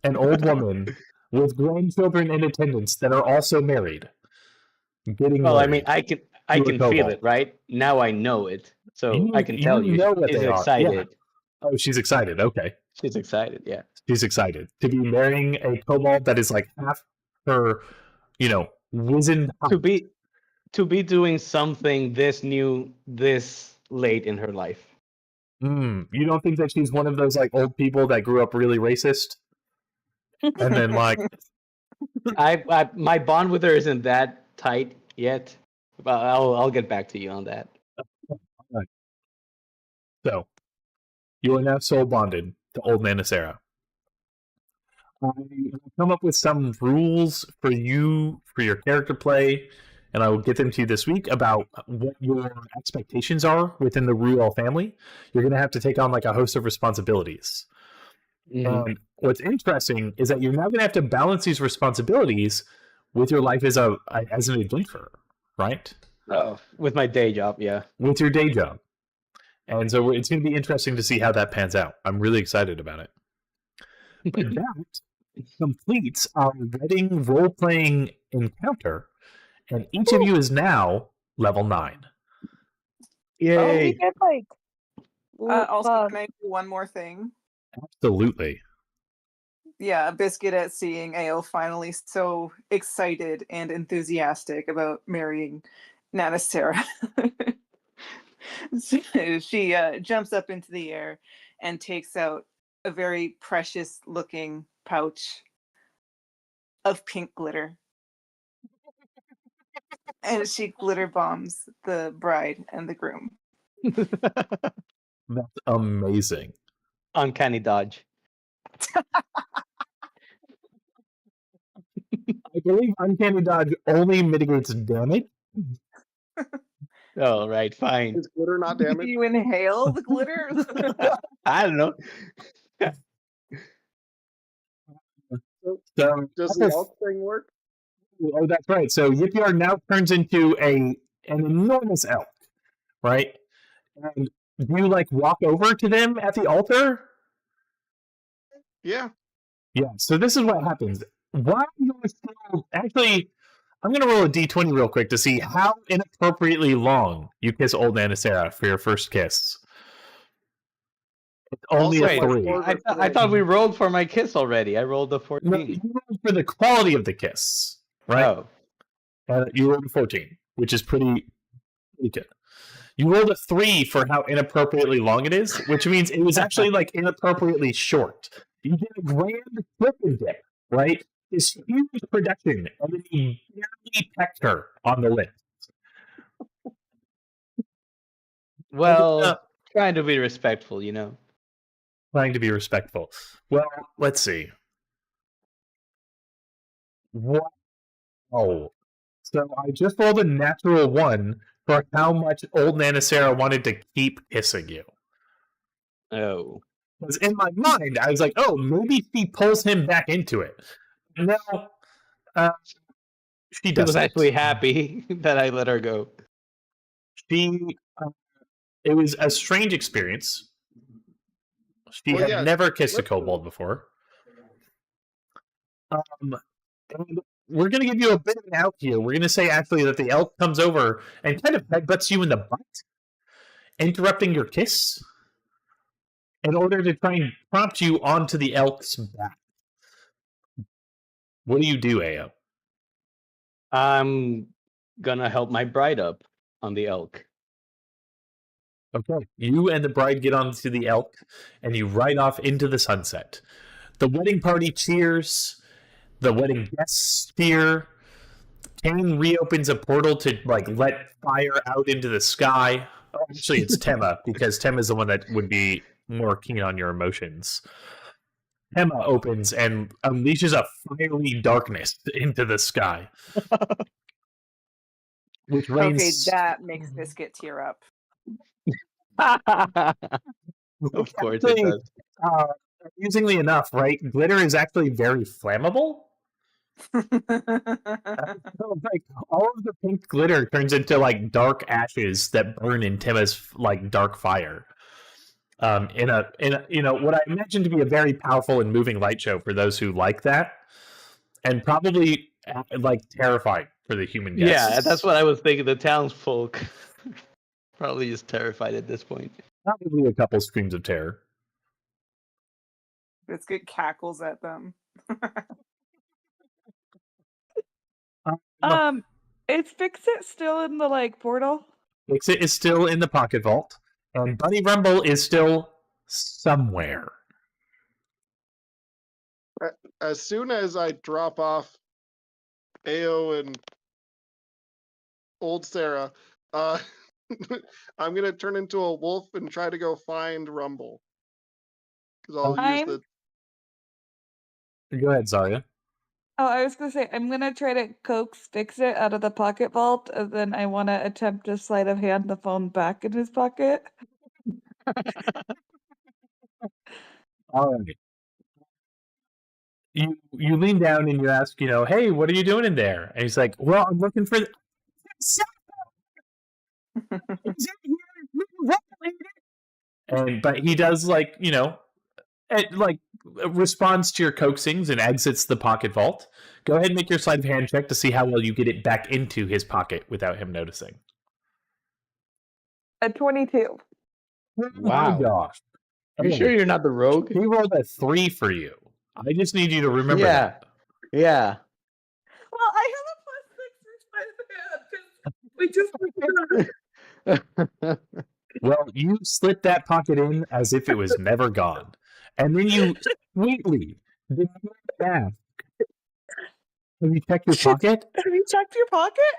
an old woman with grandchildren in attendance that are also married. Getting well, married. I mean, I can feel it, right? Now I know it. So I can tell you, she's excited. Yeah. Oh, she's excited. Okay. She's excited, yeah. She's excited to be marrying a kobold that is like half her, wizened height. To be doing something this new, this late in her life. You don't think that she's one of those like old people that grew up really racist? And then like I my bond with her isn't that tight yet. But I'll get back to you on that. Right. So you are now soul bonded to old Nanacera. I will come up with some rules for you for your character play, and I will get them to you this week about what your expectations are within the Ruel family. You're going to have to take on like a host of responsibilities. And what's interesting is that you're now going to have to balance these responsibilities with your life as an adventurer, right? With my day job, yeah. With your day job. And so it's going to be interesting to see how that pans out. I'm really excited about it. But that completes our wedding role-playing encounter, and each of you is now level 9. Yay! Oh, we get like. Also, can I do one more thing? Absolutely. Yeah, Biscuit at seeing AO finally so excited and enthusiastic about marrying Nanacera. She jumps up into the air and takes out a very precious looking pouch of pink glitter. And she glitter bombs the bride and the groom. That's amazing. Uncanny dodge. I I believe Uncanny Dodge only mitigates damage. Oh, right, fine. Is glitter not Do damaged? you inhale the glitter? I don't know. So Does the elk thing work? oh, that's right. So Yipyar now turns into an enormous elk, right? And do you like walk over to them at the altar? Yeah. Yeah. So this is what happens. While you're still actually, I'm gonna roll a d20 real quick to see how inappropriately long you kiss old Nana Sarah for your first kiss. It's only Also, a my 3. scores I, are I thought we rolled for my kiss already. I rolled a 14. No, you rolled for the quality of the kiss, right? Oh. You rolled a 14, which is pretty good. You rolled a 3 for how inappropriately long it is, which means it was actually like inappropriately short. You did a grand flip and dip, right? This huge production, and then you barely pecked her on the lip. Well, trying to be respectful, you know. Trying to be respectful. Well, let's see. Wow. So I just rolled a natural 1 for how much old Nana Sarah wanted to keep kissing you. Oh. Because in my mind, I was like, oh, maybe she pulls him back into it. No, she She doesn't. was actually happy that I let her go. It was a strange experience. She had never kissed a kobold before. And we're going to give you a bit of an out here. We're going to say actually that the elk comes over and kind of headbutts you in the butt, interrupting your kiss, in order to try and prompt you onto the elk's back. What do you do, Ao? I'm gonna help my bride up on the elk. Okay. You and the bride get onto the elk, and you ride off into the sunset. The wedding party cheers. The wedding guests cheer. Kane reopens a portal to like let fire out into the sky. Oh, actually, it's Tema, because Tema is the one that would be more keen on your emotions. Tema opens and unleashes a fiery darkness into the sky. Which rains... Okay, that makes Biscuit tear up. Of course it does. Amusingly enough, right? Glitter is actually very flammable. So, like all of the pink glitter turns into like dark ashes that burn in Tema's like dark fire. In a you know what I imagine to be a very powerful and moving light show for those who like that, and probably like terrifying for the human guests. Yeah, that's what I was thinking. The townsfolk probably is terrified at this point. Probably a couple screams of terror. Biscuit cackles at them. Is Fix-It still in the like portal? Fix-It is still in the pocket vault, and Bunny Rumble is still somewhere. As soon as I drop off Ao and old Sarah, I'm gonna turn into a wolf and try to go find Rumble. Because I'll use the. Go ahead, Zarya. Oh, I was gonna say I'm gonna try to coax Fix-It out of the pocket vault, and then I want to attempt to sleight of hand the phone back in his pocket. All right. You lean down and you ask, you know, hey, what are you doing in there? And he's like, well, I'm looking for. But he does like, you know, like responds to your coaxings and exits the pocket vault. Go ahead and make your sleight of hand check to see how well you get it back into his pocket without him noticing. A 22. Oh Wow. my gosh. Are you sure you're not the rogue? He rolled a 3 for you. I just need you to remember that. Yeah. Well, I have a +6 for sleight of hand because we just. Well, you slit that pocket in as if it was never gone. And then you sweetly did not ask. Have you checked your pocket? Have you checked your pocket?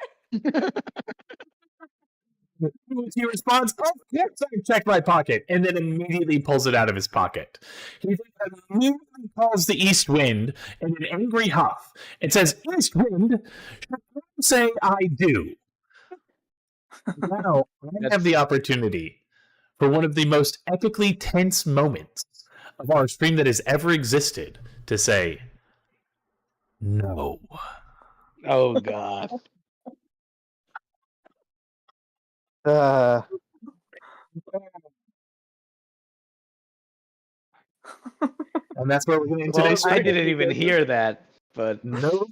He responds, "Oh, yes, I checked my pocket," and then immediately pulls it out of his pocket. He then immediately calls the east wind in an angry huff and says, "East wind, should you say I do?" Now I have the opportunity for one of the most epically tense moments of our stream that has ever existed to say, "No." Oh God. And that's where we're going to end Well, today's stream. I didn't even hear that, but No,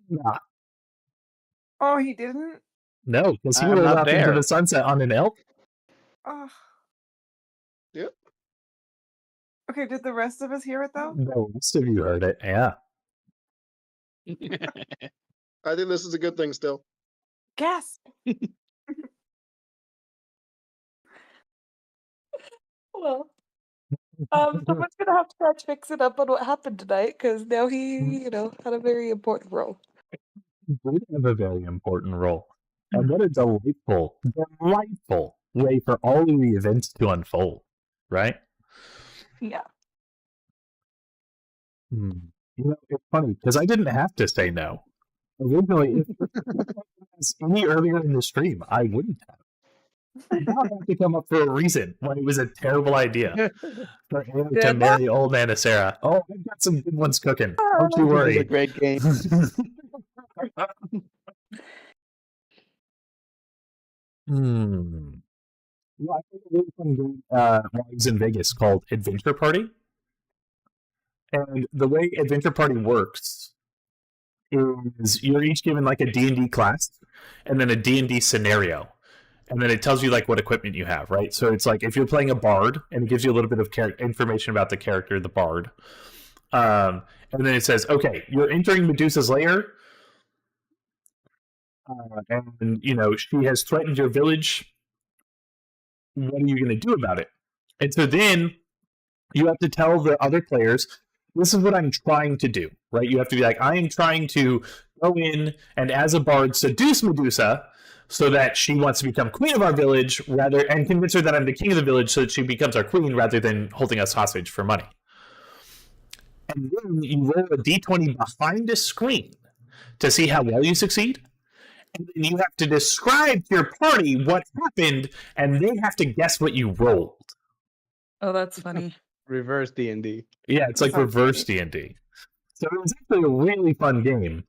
not. Oh, he didn't? No, because he I'm rolled not off into there. the sunset on an elk. Oh. Yep. Okay, did the rest of us hear it though? No, most of you heard it. Yeah. I think this is a good thing still. Gasp. Well, someone's gonna have to try to fix it up on what happened tonight because now he, had a very important role. He did have a very important role. And what a delightful way for all of the events to unfold, right? Yeah. It's funny because I didn't have to say no. Originally, if it was any earlier in the stream, I wouldn't have. Now I have to come up for a reason why it was a terrible idea for Anna to marry old Anna Sarah. Oh, I've got some good ones cooking. Don't you worry. It's a great game. Well, I think a really fun game while I was in Vegas called Adventure Party. And the way Adventure Party works is you're each given like a D&D class and then a D&D scenario. And then it tells you like what equipment you have, right? So it's like if you're playing a bard and it gives you a little bit of information about the character, the bard. And then it says, okay, you're entering Medusa's lair. And, she has threatened your village. What are you going to do about it? And so then you have to tell the other players, this is what I'm trying to do, right? You have to be like, I am trying to go in and as a bard seduce Medusa so that she wants to become queen of our village and convince her that I'm the king of the village so that she becomes our queen rather than holding us hostage for money. And then you roll a d20 behind a screen to see how well you succeed. And then you have to describe to your party what happened, and they have to guess what you rolled. Oh, that's funny. Reverse D&D. Yeah, it's like reverse D&D. So it was actually a really fun game,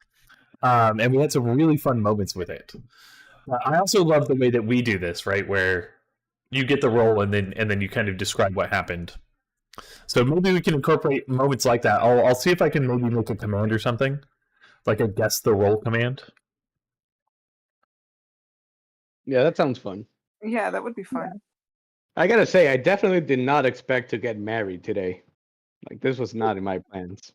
and we had some really fun moments with it. I also love the way that we do this, right, where you get the roll and then you kind of describe what happened. So maybe we can incorporate moments like that. I'll see if I can maybe make a command or something, like a guess the roll command. Yeah, that sounds fun. Yeah, that would be fun. I gotta say, I definitely did not expect to get married today. Like, this was not in my plans.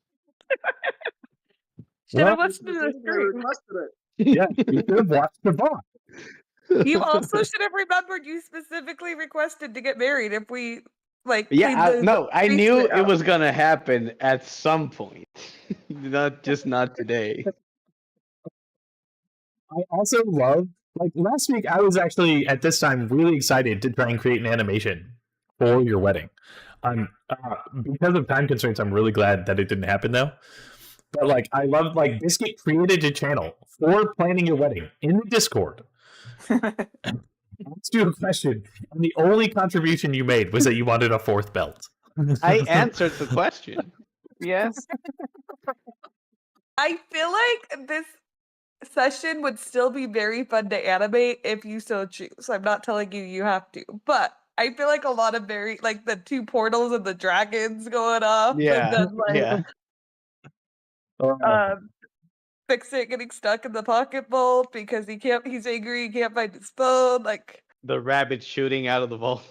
Should have listened to the stream. Yeah, you should have watched the bot. You also should have remembered you specifically requested to get married if we I knew it was gonna happen at some point. not today. I also love, like last week, I was actually at this time really excited to try and create an animation for your wedding. Because of time constraints, I'm really glad that it didn't happen though. But like, I love like Biscuit created a channel for planning your wedding in the Discord. Let's do a question, and the only contribution you made was that you wanted a fourth belt. I answered the question. Yes. I feel like this session would still be very fun to animate if you so choose. I'm not telling you have to, but I feel like a lot of like the two portals and the dragons going off. Yeah. And then Fixit getting stuck in the pocket vault because he's angry, he can't find his phone. Like the rabbit shooting out of the vault.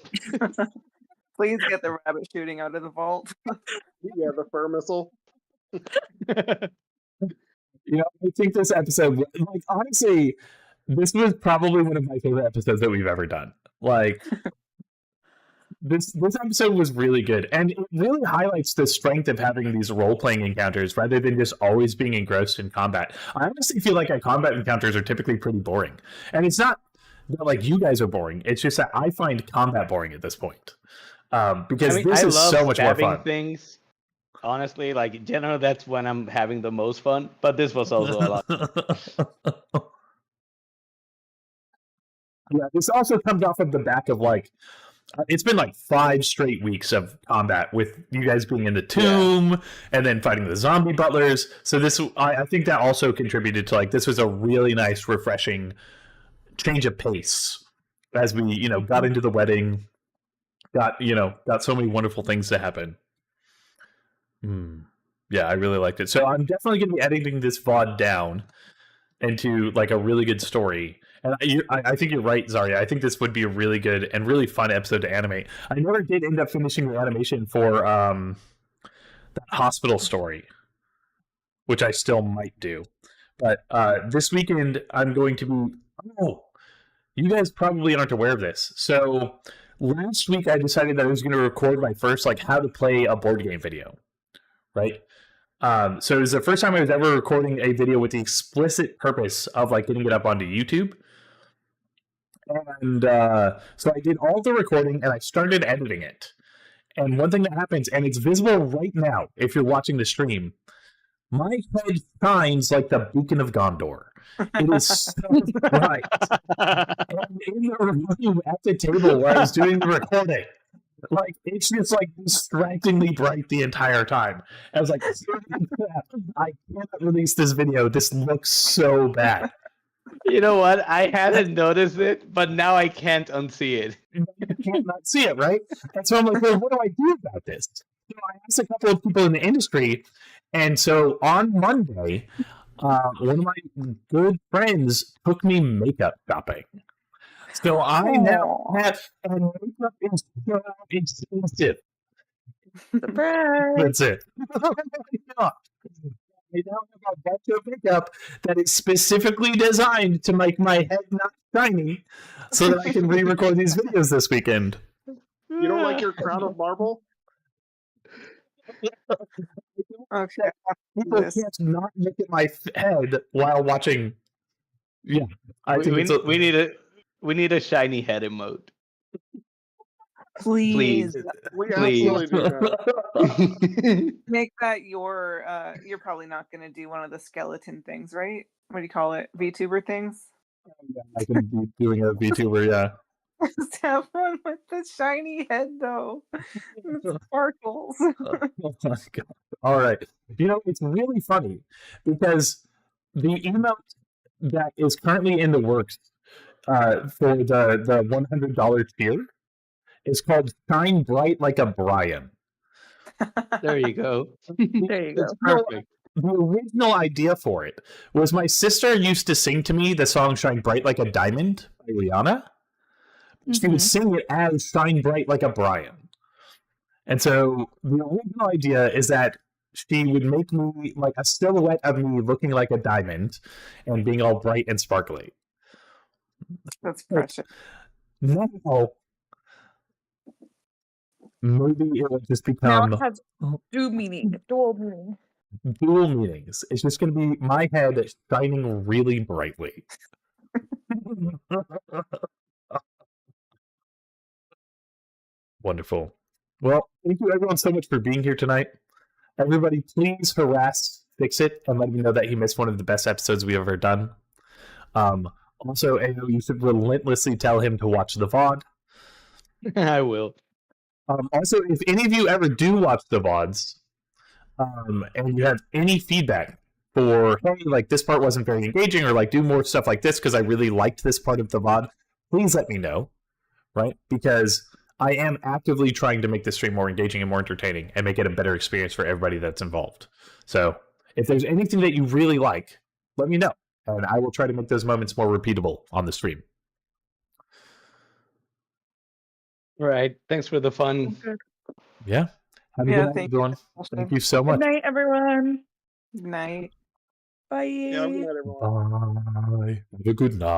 Please get the rabbit shooting out of the vault. Yeah, the fur missile. I think this episode, like honestly, this was probably one of my favorite episodes that we've ever done. Like this episode was really good, and it really highlights the strength of having these role-playing encounters rather than just always being engrossed in combat. I honestly feel like our combat encounters are typically pretty boring, and it's not that like you guys are boring. It's just that I find combat boring at this point. Because this I is love so much more stabbing fun. things. Honestly, like in general, that's when I'm having the most fun. But this was also a lot. Yeah, this also comes off of the back of like it's been like 5 straight weeks of combat with you guys being in the tomb and then fighting the zombie butlers. So this, I think that also contributed to like this was a really nice, refreshing change of pace as we, you know, got into the wedding, got so many wonderful things to happen. Yeah, I really liked it. So I'm definitely going to be editing this VOD down into like a really good story. And I think you're right, Zarya. I think this would be a really good and really fun episode to animate. I never did end up finishing the animation for that hospital story, which I still might do. But this weekend, I'm going to be... Oh, you guys probably aren't aware of this. So last week, I decided that I was going to record my first like how to play a board game video, right? So it was the first time I was ever recording a video with the explicit purpose of like getting it up onto YouTube. And so I did all the recording and I started editing it. And one thing that happens, and it's visible right now if you're watching the stream, my head shines like the beacon of Gondor. It is so bright. And in the room at the table where I was doing the recording, like it's just like distractingly bright the entire time. I was like, I cannot release this video. This looks so bad. You know what? I hadn't noticed it, but now I can't unsee it. You can't not see it, right? And so I'm like, well, what do I do about this? So I asked a couple of people in the industry, and so on Monday, one of my good friends took me makeup shopping. So I now have, and makeup is so expensive. Surprise! That's it. I now have a bunch of makeup that is specifically designed to make my head not shiny so that I can re-record these videos this weekend. You don't like your crown of marble? Okay. People can't not look at my head while watching. Yeah, I think we need a shiny head emote. Please. We Please. absolutely do that. Make that your you're probably not gonna do one of the skeleton things, right? What do you call it? VTuber things? Yeah, I can be doing a VTuber, yeah. Just have one with the shiny head though. It sparkles. Oh my god. All right. You know, it's really funny because the emote that is currently in the works for the $100 tier is called Shine Bright Like a Brian. There you go. There you go. It's perfect. The original idea for it was my sister used to sing to me the song Shine Bright Like a Diamond by Rihanna. She would sing it as Shine Bright Like a Brian. And so the original idea is that she would make me like a silhouette of me looking like a diamond and being all bright and sparkly. That's precious. Now, maybe it will just Now become it has dual meaning. dual meanings. It's just going to be my head shining really brightly. Wonderful. Well, thank you everyone so much for being here tonight. Everybody, please harass Fix-It and let me know that he missed one of the best episodes we've ever done. Also, Ayo, you should relentlessly tell him to watch the VOD. I will. Also, if any of you ever do watch the VODs, and you have any feedback for, hey, like this part wasn't very engaging, or like do more stuff like this because I really liked this part of the VOD, please let me know, right? Because I am actively trying to make the stream more engaging and more entertaining and make it a better experience for everybody that's involved. So if there's anything that you really like, let me know, and I will try to make those moments more repeatable on the stream. All right. Thanks for the fun. Yeah. Have a good night, everyone. Thank you so much. Good night, everyone. Good night. Bye. Yeah, good night, everyone. Bye. Have a good night.